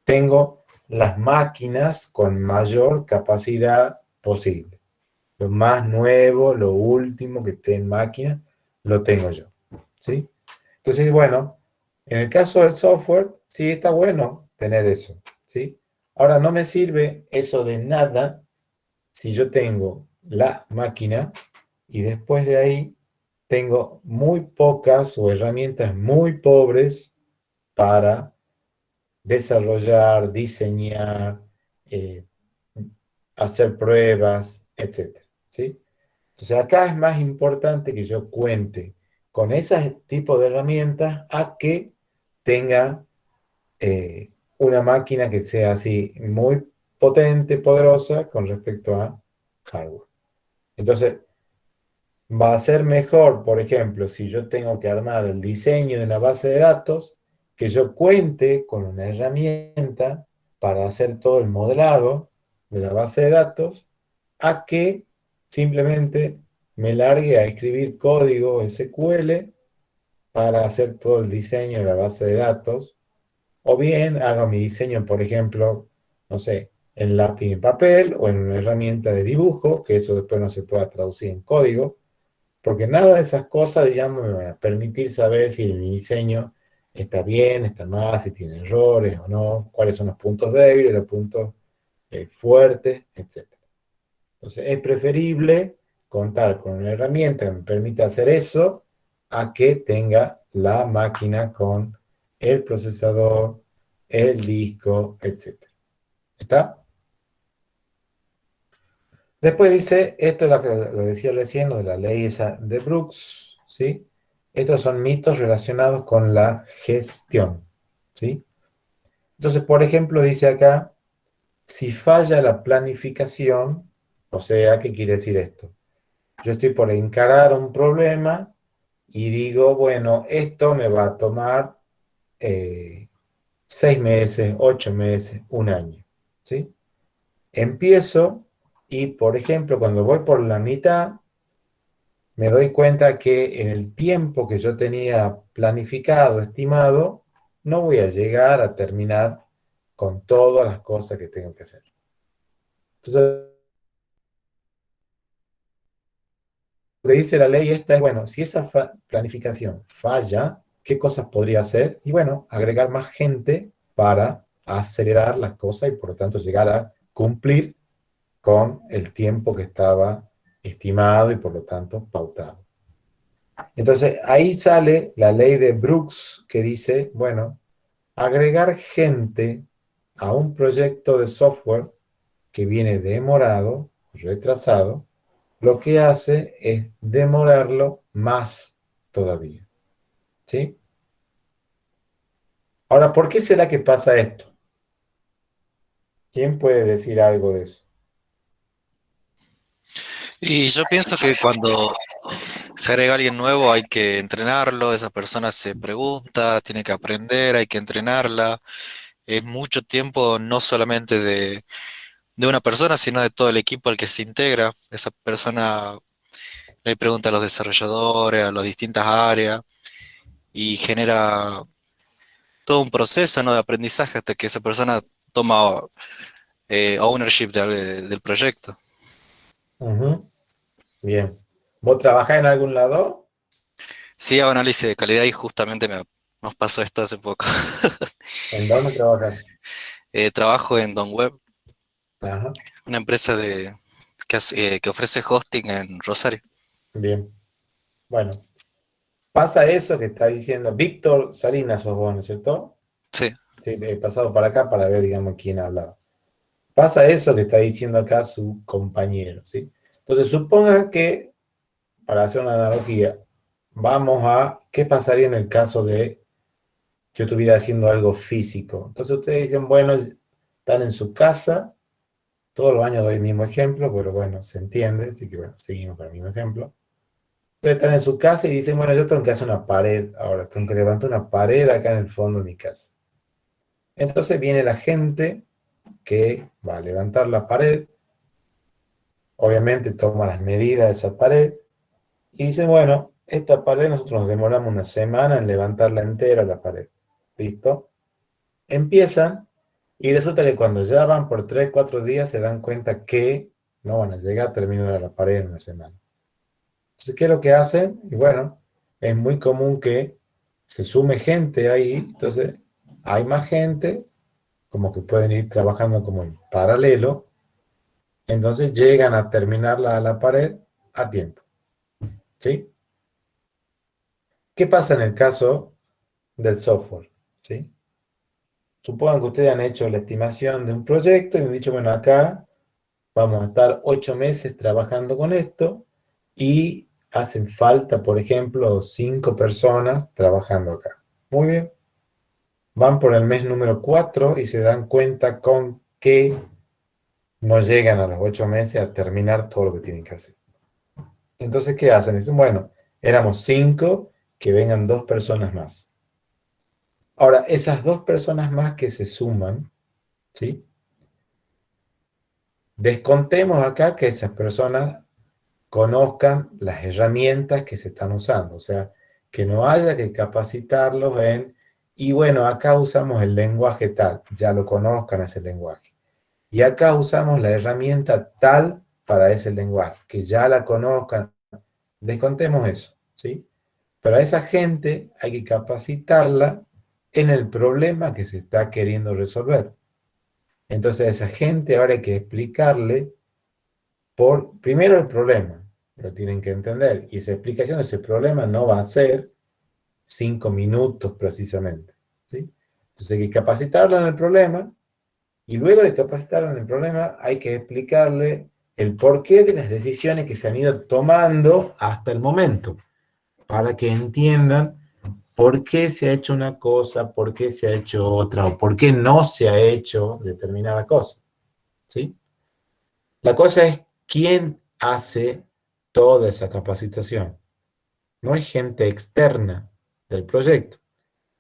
tengo las máquinas con mayor capacidad posible. Lo más nuevo, lo último que esté en máquina, lo tengo yo, ¿sí? Entonces, bueno, en el caso del software, sí está bueno tener eso, ¿sí? Ahora, no me sirve eso de nada si yo tengo la máquina y después de ahí tengo muy pocas o herramientas muy pobres para desarrollar, diseñar, eh, hacer pruebas, etcétera, ¿sí? Entonces acá es más importante que yo cuente con ese tipo de herramientas a que tenga una máquina que sea así muy potente, poderosa con respecto a hardware. Entonces, va a ser mejor, por ejemplo, si yo tengo que armar el diseño de una base de datos, que yo cuente con una herramienta para hacer todo el modelado de la base de datos, a que simplemente me largue a escribir código SQL para hacer todo el diseño de la base de datos, o bien haga mi diseño, por ejemplo, no sé, en lápiz y en papel o en una herramienta de dibujo, que eso después no se pueda traducir en código, porque nada de esas cosas, digamos, me van a permitir saber si mi diseño está bien, está mal, si tiene errores o no, cuáles son los puntos débiles, los puntos fuertes, etc. Entonces, es preferible contar con una herramienta que me permita hacer eso a que tenga la máquina con el procesador, el disco, etc. ¿Está? Después dice, esto es lo que lo decía recién, lo de la ley esa de Brooks, ¿sí? Estos son mitos relacionados con la gestión, ¿sí? Entonces, por ejemplo, dice acá, si falla la planificación, o sea, ¿qué quiere decir esto? Yo estoy por encarar un problema y digo, bueno, esto me va a tomar 6 meses, 8 meses, un año, ¿sí? Empiezo y, por ejemplo, cuando voy por la mitad, me doy cuenta que en el tiempo que yo tenía planificado, estimado, no voy a llegar a terminar con todas las cosas que tengo que hacer. Entonces, que dice la ley esta es, bueno, si esa planificación falla, ¿qué cosas podría hacer? Y bueno, agregar más gente para acelerar las cosas y por lo tanto llegar a cumplir con el tiempo que estaba estimado y por lo tanto pautado. Entonces ahí sale la ley de Brooks que dice, bueno, agregar gente a un proyecto de software que viene demorado, retrasado, lo que hace es demorarlo más todavía. ¿Sí? Ahora, ¿por qué será que pasa esto? ¿Quién puede decir algo de eso? Y yo pienso que cuando se agrega alguien nuevo hay que entrenarlo, esa persona se pregunta, tiene que aprender, hay que entrenarla. Es mucho tiempo no solamente de una persona, sino de todo el equipo al que se integra. Esa persona le pregunta a los desarrolladores, a las distintas áreas y genera todo un proceso, ¿no?, de aprendizaje hasta que esa persona toma ownership del proyecto. Ujú. Bien. ¿Vos trabajás en algún lado? Sí, hago análisis de calidad y justamente nos pasó esto hace poco. ¿En dónde trabajas? Trabajo en DonWeb, Ajá. una empresa que ofrece hosting en Rosario. Bien. Bueno, pasa eso que está diciendo Víctor Salinas, sos vos, ¿no es cierto? Sí. Sí, he pasado para acá para ver, digamos, quién hablaba. Pasa eso que está diciendo acá su compañero, ¿sí? Entonces, suponga que, para hacer una analogía, vamos a, ¿qué pasaría en el caso de yo estuviera haciendo algo físico? Entonces ustedes dicen, bueno, están en su casa, todos los años doy el mismo ejemplo, pero bueno, se entiende, así que bueno, seguimos con el mismo ejemplo. Ustedes están en su casa y dicen, bueno, yo tengo que hacer una pared, ahora tengo que levantar una pared acá en el fondo de mi casa. Entonces viene la gente que va a levantar la pared, obviamente toma las medidas de esa pared, y dicen, bueno, esta pared nosotros nos demoramos una semana en levantarla entera la pared. ¿Listo? Empiezan y resulta que cuando ya van por 3, 4 días se dan cuenta que no van a llegar a terminar la pared en una semana. Entonces, ¿qué es lo que hacen? Y bueno, es muy común que se sume gente ahí, entonces hay más gente, como que pueden ir trabajando como en paralelo, entonces llegan a terminar la pared a tiempo. ¿Sí? ¿Qué pasa en el caso del software? ¿Sí? Supongan que ustedes han hecho la estimación de un proyecto y han dicho, bueno, acá vamos a estar 8 meses trabajando con esto y hacen falta, por ejemplo, 5 personas trabajando acá. Muy bien. Van por el mes número 4 y se dan cuenta con que no llegan a los 8 meses a terminar todo lo que tienen que hacer. Entonces, ¿qué hacen? Dicen, bueno, éramos 5, que vengan 2 personas más. Ahora, esas 2 personas más que se suman, ¿sí? Descontemos acá que esas personas conozcan las herramientas que se están usando, o sea, que no haya que capacitarlos en, y bueno, acá usamos el lenguaje tal, ya lo conozcan ese lenguaje. Y acá usamos la herramienta tal para ese lenguaje, que ya la conozcan. Descontemos eso, ¿sí? Pero a esa gente hay que capacitarla en el problema que se está queriendo resolver. Entonces a esa gente ahora hay que explicarle primero el problema, lo tienen que entender, y esa explicación de ese problema no va a ser 5 minutos precisamente, ¿sí? Entonces hay que capacitarla en el problema, y luego de capacitarla en el problema hay que explicarle el porqué de las decisiones que se han ido tomando hasta el momento, para que entiendan por qué se ha hecho una cosa, por qué se ha hecho otra, o por qué no se ha hecho determinada cosa, ¿sí? La cosa es quién hace toda esa capacitación. No es gente externa del proyecto,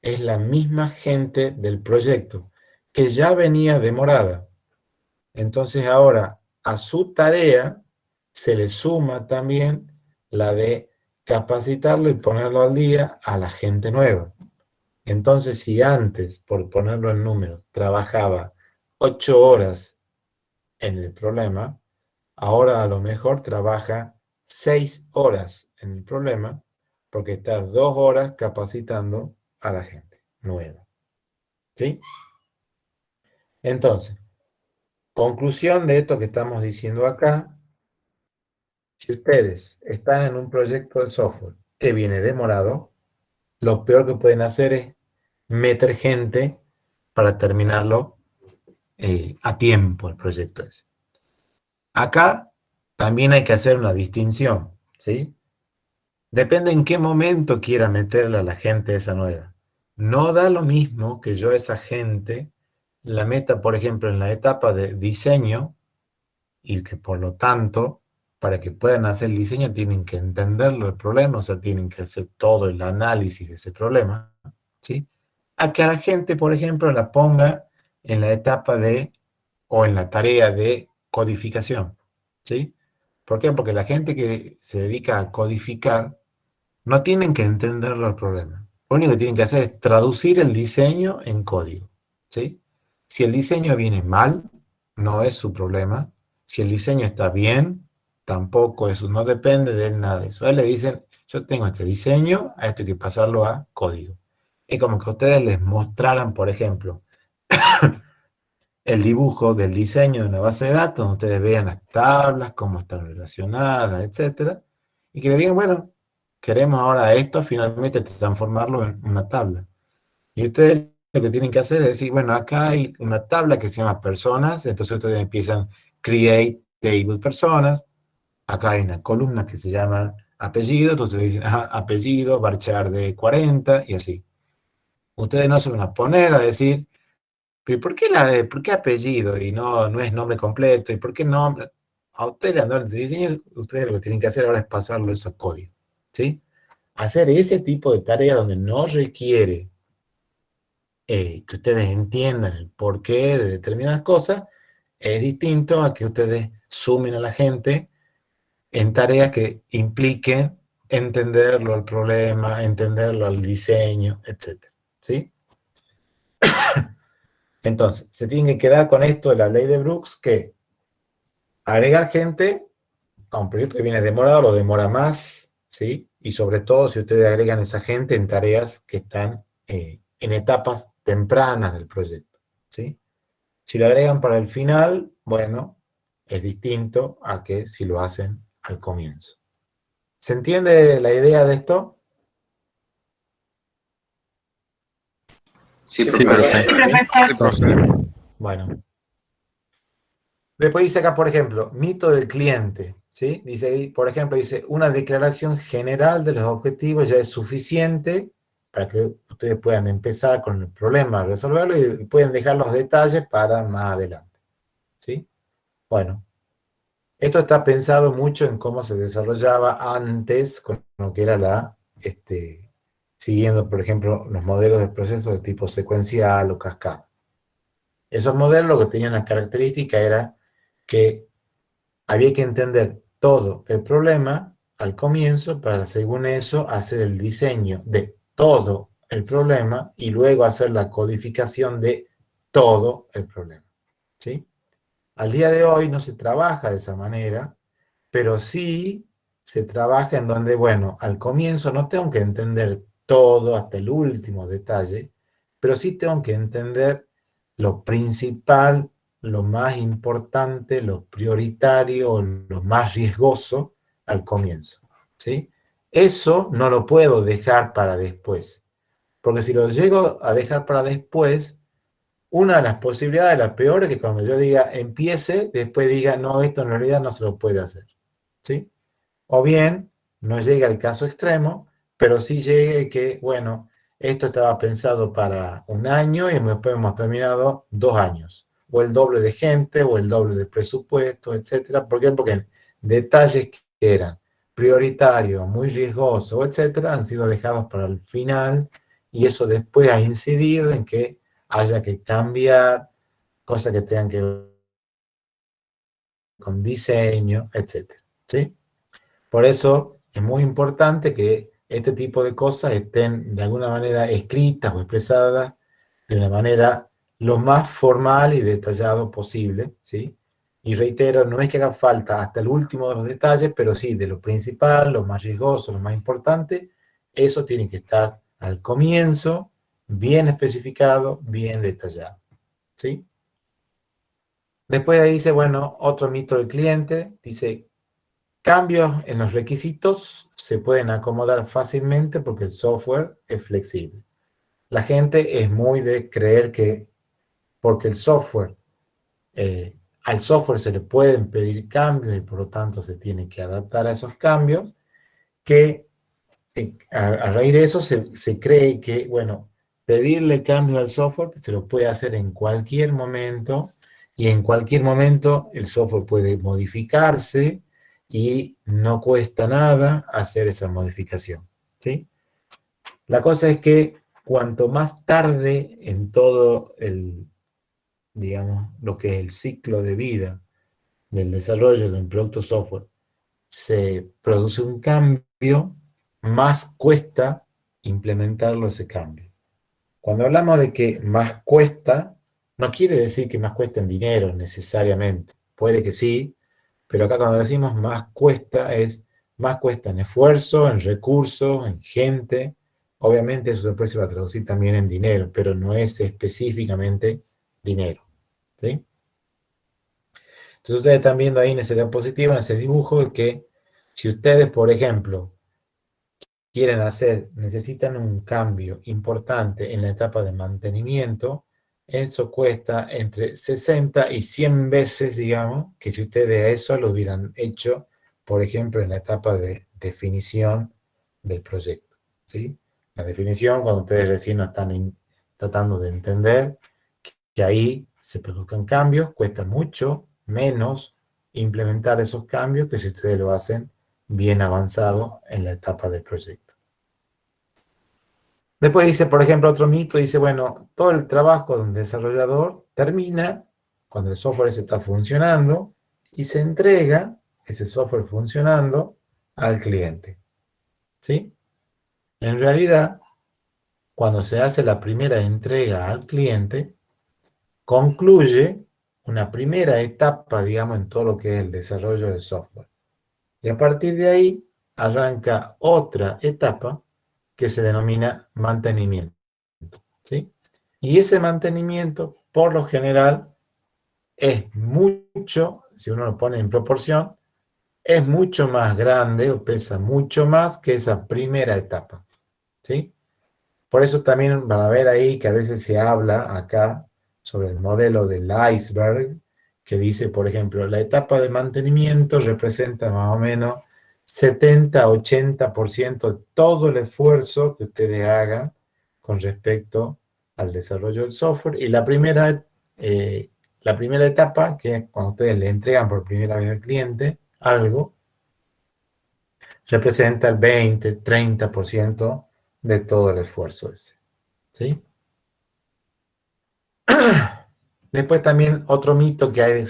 es la misma gente del proyecto que ya venía demorada. Entonces ahora a su tarea se le suma también la de capacitarlo y ponerlo al día a la gente nueva. Entonces, si antes, por ponerlo en números, trabajaba 8 horas en el problema, ahora a lo mejor trabaja 6 horas en el problema porque estás 2 horas capacitando a la gente nueva. ¿Sí? Entonces, conclusión de esto que estamos diciendo acá, si ustedes están en un proyecto de software que viene demorado, lo peor que pueden hacer es meter gente para terminarlo a tiempo el proyecto ese. Acá también hay que hacer una distinción, ¿sí? Depende en qué momento quiera meterle a la gente esa nueva. No da lo mismo que yo a esa gente la meta, por ejemplo, en la etapa de diseño y que por lo tanto, para que puedan hacer el diseño, tienen que entenderlo el problema, o sea, tienen que hacer todo el análisis de ese problema, ¿sí? A que a la gente, por ejemplo, la ponga en la etapa de, o en la tarea de codificación, ¿sí? ¿Por qué? Porque la gente que se dedica a codificar no tienen que entenderlo el problema. Lo único que tienen que hacer es traducir el diseño en código, ¿sí? Si el diseño viene mal, no es su problema. Si el diseño está bien, tampoco eso, no depende de él nada de eso. A él le dicen, yo tengo este diseño, a esto hay que pasarlo a código. Es como que ustedes les mostraran, por ejemplo, el dibujo del diseño de una base de datos, donde ustedes vean las tablas, cómo están relacionadas, etc. Y que le digan, bueno, queremos ahora esto, finalmente transformarlo en una tabla. Y ustedes lo que tienen que hacer es decir, bueno, acá hay una tabla que se llama personas, entonces ustedes empiezan create table personas, acá hay una columna que se llama apellido, entonces dicen, ajá, apellido, varchar de 40 y así. Ustedes no se van a poner a decir, ¿pero por qué apellido y no es nombre completo? ¿Y por qué nombre? A ustedes le dan el diseño, ustedes lo que tienen que hacer ahora es pasarlo eso a código, ¿sí? Hacer ese tipo de tarea donde no requiere que ustedes entiendan el porqué de determinadas cosas, es distinto a que ustedes sumen a la gente en tareas que impliquen entenderlo al problema, entenderlo al diseño, etc. ¿Sí? Entonces, se tienen que quedar con esto de la ley de Brooks, que agregar gente a un proyecto que viene demorado lo demora más, ¿sí? Y sobre todo si ustedes agregan esa gente en tareas que están en etapas tempranas del proyecto, ¿sí? Si lo agregan para el final, bueno, es distinto a que si lo hacen al comienzo. ¿Se entiende la idea de esto? Sí, profesor. profesor. Sí, profesor. Bueno. Después dice acá, por ejemplo, mito del cliente, ¿sí? Dice ahí, por ejemplo, dice, una declaración general de los objetivos ya es suficiente para que ustedes puedan empezar con el problema, resolverlo y pueden dejar los detalles para más adelante, ¿sí? Bueno, esto está pensado mucho en cómo se desarrollaba antes con lo que era siguiendo, por ejemplo, los modelos de proceso de tipo secuencial o cascada. Esos modelos lo que tenían la característica era que había que entender todo el problema al comienzo para, según eso, hacer el diseño de todo el problema y luego hacer la codificación de todo el problema, ¿sí? Al día de hoy no se trabaja de esa manera, pero sí se trabaja en donde, bueno, al comienzo no tengo que entender todo hasta el último detalle, pero sí tengo que entender lo principal, lo más importante, lo prioritario, lo más riesgoso al comienzo, ¿sí? Eso no lo puedo dejar para después, porque si lo llego a dejar para después, una de las posibilidades, la peor, es que cuando yo diga empiece, después diga, no, esto en realidad no se lo puede hacer, ¿sí? O bien, no llegue al caso extremo, pero sí llegue que, bueno, esto estaba pensado para 1 año y después hemos terminado 2 años. O el doble de gente, o el doble de presupuesto, etc. ¿Por qué? Porque detalles que eran prioritarios, muy riesgosos, etc., han sido dejados para el final y eso después ha incidido en que haya que cambiar cosas que tengan que ver con diseño, etc. ¿Sí? Por eso es muy importante que este tipo de cosas estén de alguna manera escritas o expresadas de una manera lo más formal y detallado posible, ¿sí? Y reitero, no es que haga falta hasta el último de los detalles, pero sí de lo principal, lo más riesgoso, lo más importante, eso tiene que estar al comienzo, bien especificado, bien detallado. ¿Sí? Después ahí dice, bueno, otro mito del cliente, dice, cambios en los requisitos se pueden acomodar fácilmente porque el software es flexible. La gente es muy de creer que porque el software, al software se le pueden pedir cambios y por lo tanto se tiene que adaptar a esos cambios, que a raíz de eso se cree que, bueno, pedirle cambios al software se lo puede hacer en cualquier momento y en cualquier momento el software puede modificarse y no cuesta nada hacer esa modificación, ¿sí? La cosa es que cuanto más tarde en todo el, digamos, lo que es el ciclo de vida del desarrollo de un producto software, se produce un cambio, más cuesta implementarlo ese cambio. Cuando hablamos de que más cuesta, no quiere decir que más cuesta en dinero necesariamente. Puede que sí, pero acá cuando decimos más cuesta, es más cuesta en esfuerzo, en recursos, en gente. Obviamente eso después se va a traducir también en dinero, pero no es específicamente dinero. ¿Sí? Entonces ustedes están viendo ahí en esa diapositiva, en ese dibujo, que si ustedes, por ejemplo, necesitan un cambio importante en la etapa de mantenimiento, eso cuesta entre 60 y 100 veces, digamos, que si ustedes a eso lo hubieran hecho, por ejemplo, en la etapa de definición del proyecto, ¿sí? La definición, cuando ustedes recién no están tratando de entender que ahí se produzcan cambios, cuesta mucho menos implementar esos cambios que si ustedes lo hacen bien avanzado en la etapa del proyecto. Después dice, por ejemplo, otro mito, dice, bueno, todo el trabajo de un desarrollador termina cuando el software se está funcionando y se entrega ese software funcionando al cliente. ¿Sí? En realidad, cuando se hace la primera entrega al cliente, concluye una primera etapa, digamos, en todo lo que es el desarrollo del software. Y a partir de ahí arranca otra etapa que se denomina mantenimiento, ¿sí? Y ese mantenimiento, por lo general, es mucho, si uno lo pone en proporción, es mucho más grande o pesa mucho más que esa primera etapa, ¿sí? Por eso también van a ver ahí que a veces se habla acá sobre el modelo del iceberg, que dice, por ejemplo, la etapa de mantenimiento representa más o menos 70-80% de todo el esfuerzo que ustedes hagan con respecto al desarrollo del software. Y la primera etapa, que es cuando ustedes le entregan por primera vez al cliente algo, representa el 20-30% de todo el esfuerzo ese. ¿Sí? Después también otro mito que hay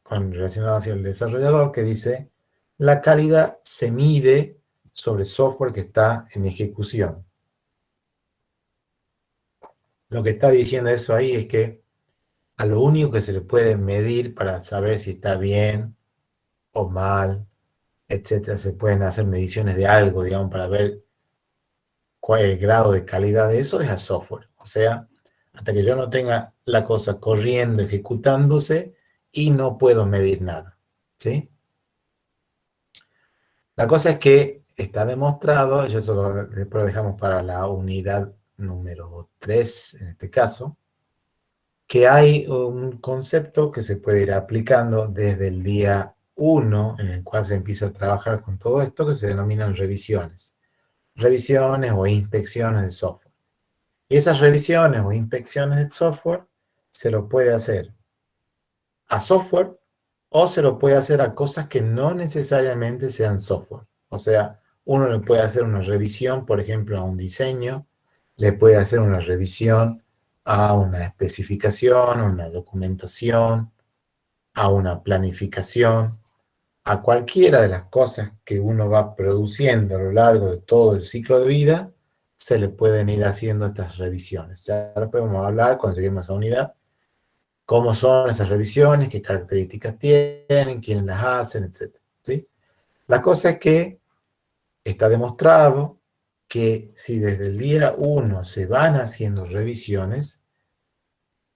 relacionado hacia el desarrollador que dice, la calidad se mide sobre software que está en ejecución. Lo que está diciendo eso ahí es que a lo único que se le puede medir para saber si está bien o mal, etcétera, se pueden hacer mediciones de algo, digamos, para ver cuál es el grado de calidad de eso, es al software. O sea, hasta que yo no tenga la cosa corriendo, ejecutándose, y no puedo medir nada. ¿Sí? La cosa es que está demostrado, y eso después lo dejamos para la unidad número 3, en este caso, que hay un concepto que se puede ir aplicando desde el día 1, en el cual se empieza a trabajar con todo esto, que se denominan revisiones. Revisiones o inspecciones de software. Y esas revisiones o inspecciones de software se lo puede hacer a software o se lo puede hacer a cosas que no necesariamente sean software. O sea, uno le puede hacer una revisión, por ejemplo, a un diseño, le puede hacer una revisión a una especificación, a una documentación, a una planificación, a cualquiera de las cosas que uno va produciendo a lo largo de todo el ciclo de vida, se le pueden ir haciendo estas revisiones. Ya después vamos a hablar, cuando lleguemos a unidad, cómo son esas revisiones, qué características tienen, quiénes las hacen, etc. ¿Sí? La cosa es que está demostrado que si desde el día 1 se van haciendo revisiones,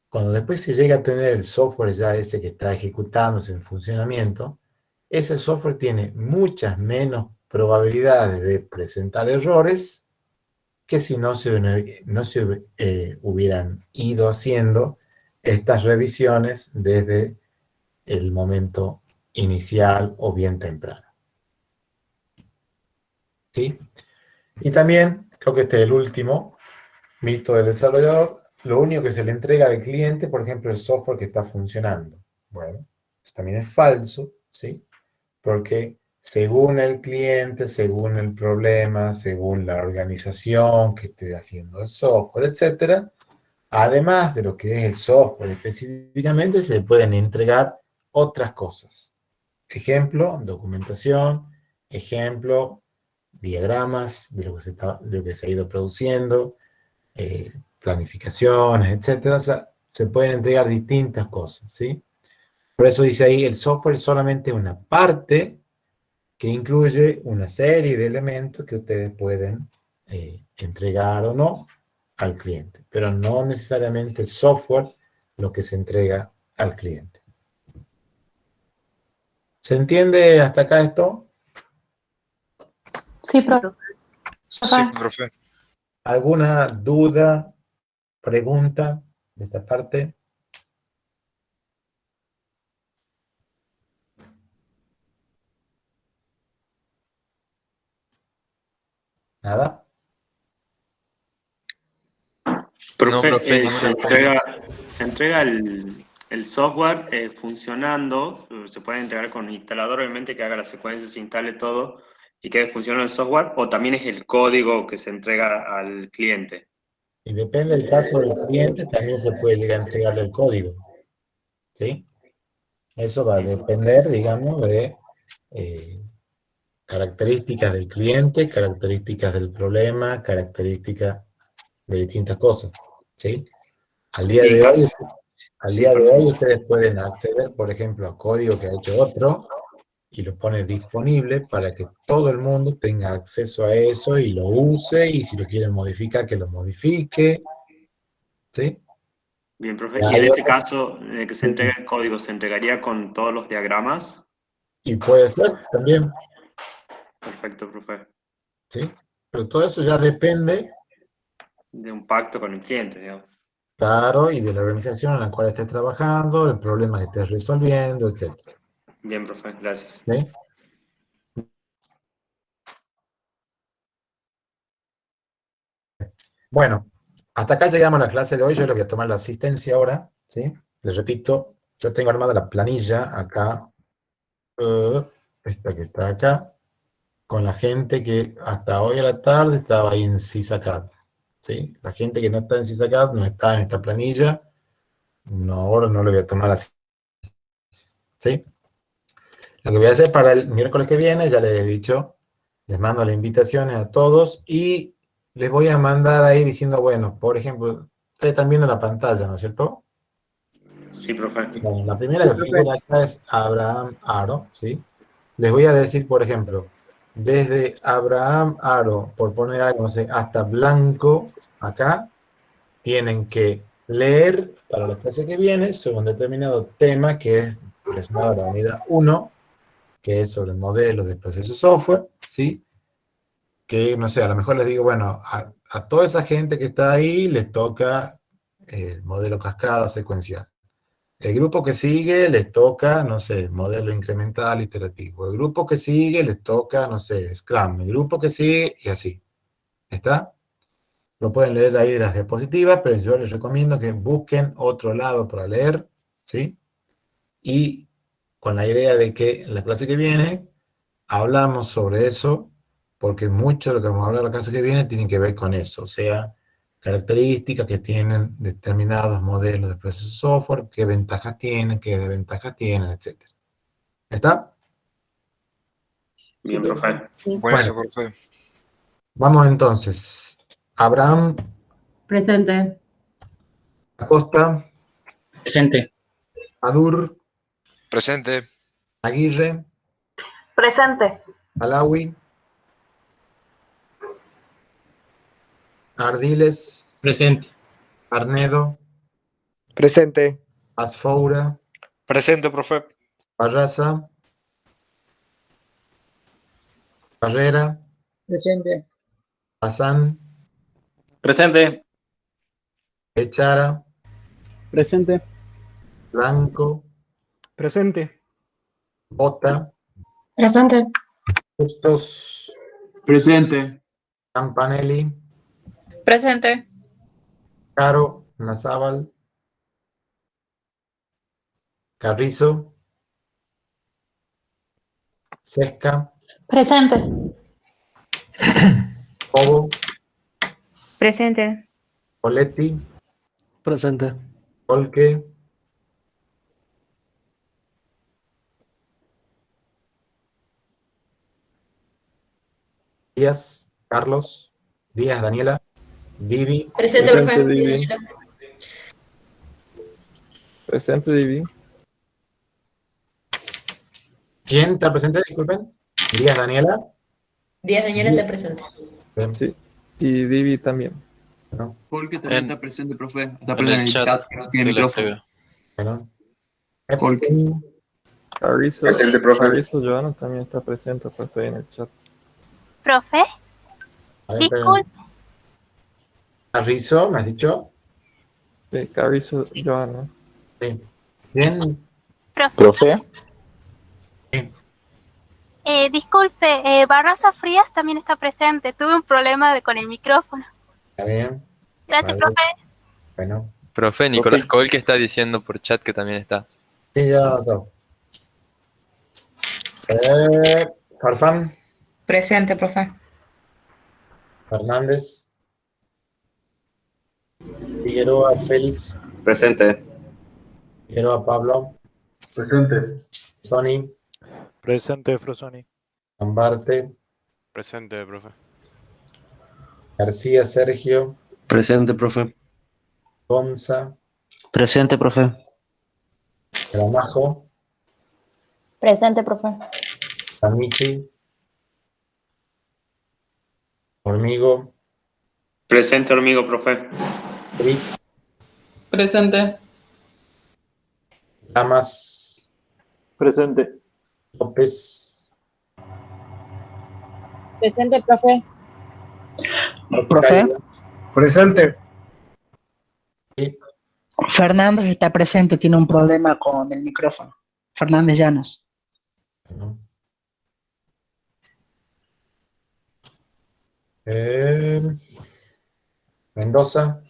cuando después se llega a tener el software ya ese que está ejecutándose en funcionamiento, ese software tiene muchas menos probabilidades de presentar errores que si no se hubieran ido haciendo estas revisiones desde el momento inicial o bien temprano. ¿Sí? Y también, creo que este es el último mito del desarrollador, lo único que se le entrega al cliente, por ejemplo, el software que está funcionando. Bueno, eso también es falso, ¿sí? Porque según el cliente, según el problema, según la organización que esté haciendo el software, etc., además de lo que es el software específicamente, se le pueden entregar otras cosas. Ejemplo, documentación, ejemplo, diagramas de lo que se ha ido produciendo, planificaciones, etc. O sea, se pueden entregar distintas cosas, ¿sí? Por eso dice ahí, el software es solamente una parte que incluye una serie de elementos que ustedes pueden entregar o no al cliente, pero no necesariamente el software lo que se entrega al cliente. ¿Se entiende hasta acá esto? Sí, profe. Sí, profe. ¿Alguna duda, pregunta de esta parte? ¿Nada? Profe, No, profe, se entrega el software funcionando, se puede entregar con el instalador, obviamente, que haga las secuencias, se instale todo y que funcione el software, o también es el código que se entrega al cliente. Y depende del caso del cliente, también se puede llegar a entregarle el código. ¿Sí? Eso va a depender, digamos, de características del cliente, características del problema, características de distintas cosas. ¿Sí? Al día de hoy ustedes pueden acceder, por ejemplo, a código que ha hecho otro y lo pone disponible para que todo el mundo tenga acceso a eso y lo use, y si lo quieren modificar, que lo modifique. ¿Sí? Bien, profe. Y en ese caso de que se entregue el código, ¿se entregaría con todos los diagramas? Y puede ser también. Perfecto, profe. ¿Sí? Pero todo eso ya depende De un pacto con el cliente, digamos. claro, y de la organización en la cual estés trabajando, el problema que estés resolviendo, etc. Bien, profe, gracias. ¿Sí? Bueno, hasta acá llegamos a la clase de hoy. Yo le voy a tomar la asistencia ahora, ¿sí? Les repito, yo tengo armada la planilla acá, esta que está acá, con la gente que hasta hoy a la tarde estaba ahí en Sysaccad, ¿sí? La gente que no está en Sysaccad no está en esta planilla. No, ahora no le voy a tomar así. ¿Sí? Lo que voy a hacer para el miércoles que viene, ya les he dicho, les mando las invitaciones a todos y les voy a mandar ahí diciendo, bueno, por ejemplo, ustedes están viendo la pantalla, ¿no es cierto? Sí, profe. Bueno, la primera que figura acá es Abraham Aro, ¿sí? Les voy a decir, por ejemplo, desde Abraham Aro, por poner algo, no sé, hasta Blanco, acá, tienen que leer para la clase que viene sobre un determinado tema que es relacionado a la unidad 1, que es sobre modelos de proceso software, ¿sí? Que, no sé, a lo mejor les digo, bueno, a toda esa gente que está ahí les toca el modelo cascada secuencial. El grupo que sigue les toca, no sé, modelo incremental iterativo. El grupo que sigue les toca, no sé, Scrum. El grupo que sigue, y así. ¿Está? Lo pueden leer ahí de las diapositivas, pero yo les recomiendo que busquen otro lado para leer, ¿sí? Y con la idea de que en la clase que viene hablamos sobre eso, porque mucho de lo que vamos a hablar la clase que viene tiene que ver con eso, o sea, características que tienen determinados modelos de proceso software, qué ventajas tienen, qué desventajas tienen, etc. ¿Está? Bien, profe. Bueno, profe. Vamos entonces. Abraham. Presente. Acosta. Presente. Adur, Presente. Aguirre, Presente. Alawi, Ardiles, Presente. Arnedo, Presente. Asfoura, Presente, profe. Barraza, Carrera, Presente. Hassan, Presente. Echara, Presente. Blanco, Presente. Bota, Presente. Justos, Presente. Campanelli, Presente. Caro, Nazábal, Carrizo, Sesca, Presente. Cobo, Presente. Poletti, Presente. Olque, Díaz, Carlos, Díaz, Daniela, Divi, Presente, profe. Divi. Presente, Divi. ¿Quién está presente? Disculpen. Díaz, Daniela. Díaz Daniela está presente. Bien. Sí. Y Divi también. Bueno, Colque también está presente, profe. Está En presente el en el chat, chat, que no tiene sí lo micrófono. escribe. bueno. Colque. Epstein, Carrizo, Presente, profe. Carrizo Joana también está presente, pero estoy en el chat. Profe, a ver, disculpe. Carrizo, ¿me has dicho? Sí, Carrizo Joana. Sí. Bien. Profe. Disculpe, Barraza Frías también está presente. Tuve un problema con el micrófono. Está bien. Gracias, Vale. profe. Bueno. Profe, Nicolás Col que está diciendo por chat que también está. Sí, ya no. Farfán, Presente, profe. Fernández, Figueroa Félix, Presente. Figueroa Pablo, Presente. Sony, Presente, Frosoni. Ambarte, Presente, profe. García Sergio, Presente, profe. Gonza, Presente, profe. Gramajo, Presente, profe. Amici, Hormigo, Presente, Hormigo, profe. Frick, Presente. Lamas, Presente. López, Presente, profe. Profe. Presente. Fernández está presente, tiene un problema con el micrófono. Fernández Llanos. Mendoza,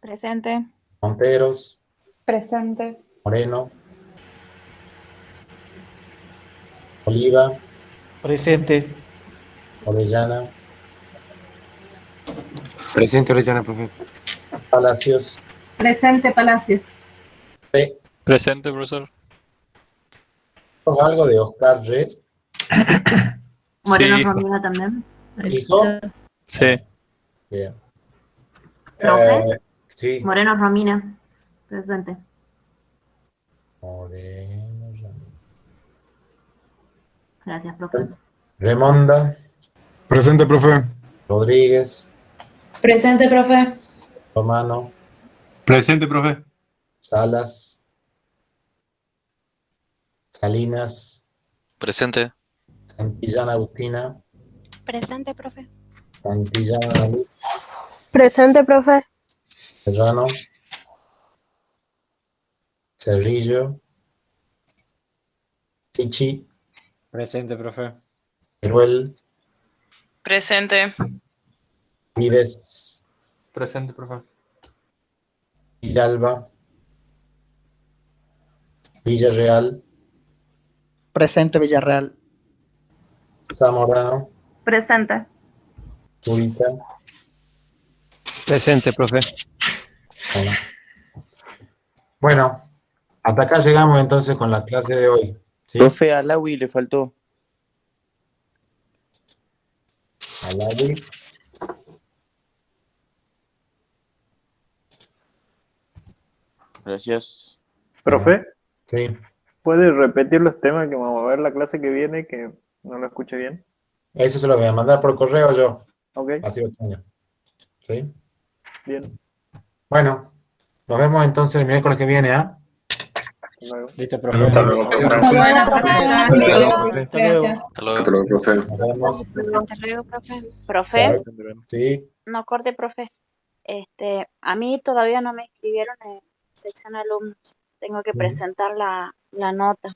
Presente. Monteros, Presente. Moreno, Oliva, Presente. Orellana, Presente, Orellana, profe. Palacios, Presente, Palacios. P. Presente, profesor. Algo de Oscar Re. Moreno Sí, hijo. Romina también. ¿Hijo? Sí. Bien. ¿Profe? Sí. Moreno Romina. Presente. Moreno, Gracias, profe. Remonda, Presente, profe. Rodríguez, Presente, profe. Romano, Presente, profe. Salas, Salinas, Presente. Santillana Agustina, Presente, profe. Santillana Luz, Presente, profe. Serrano, Cerrillo, Sichi, Presente, profe. Teruel, Presente. Vives, Presente, profe. Villalba, Villarreal, Presente, Villarreal. Zamorano, Presente. Zurita. Presente, profe. Bueno, hasta acá llegamos entonces con la clase de hoy. ¿Sí? Profe, a Laui le faltó. Alawi. Gracias. Profe, Sí. ¿Puede repetir los temas que vamos a ver la clase que viene, que no lo escuché bien? Eso se lo voy a mandar por correo yo. Ok, Así lo tengo. ¿Sí? bien. Bueno, nos vemos entonces el miércoles que viene, ¿ah? Listo, profe. Hasta luego, profe. Hasta luego, profe. Gracias. Hasta luego. Hasta luego, profe. Nos vemos. Hasta luego, profe. Profe, Sí. no corte, profe. A mí todavía no me escribieron en sección alumnos. Tengo que presentar la nota.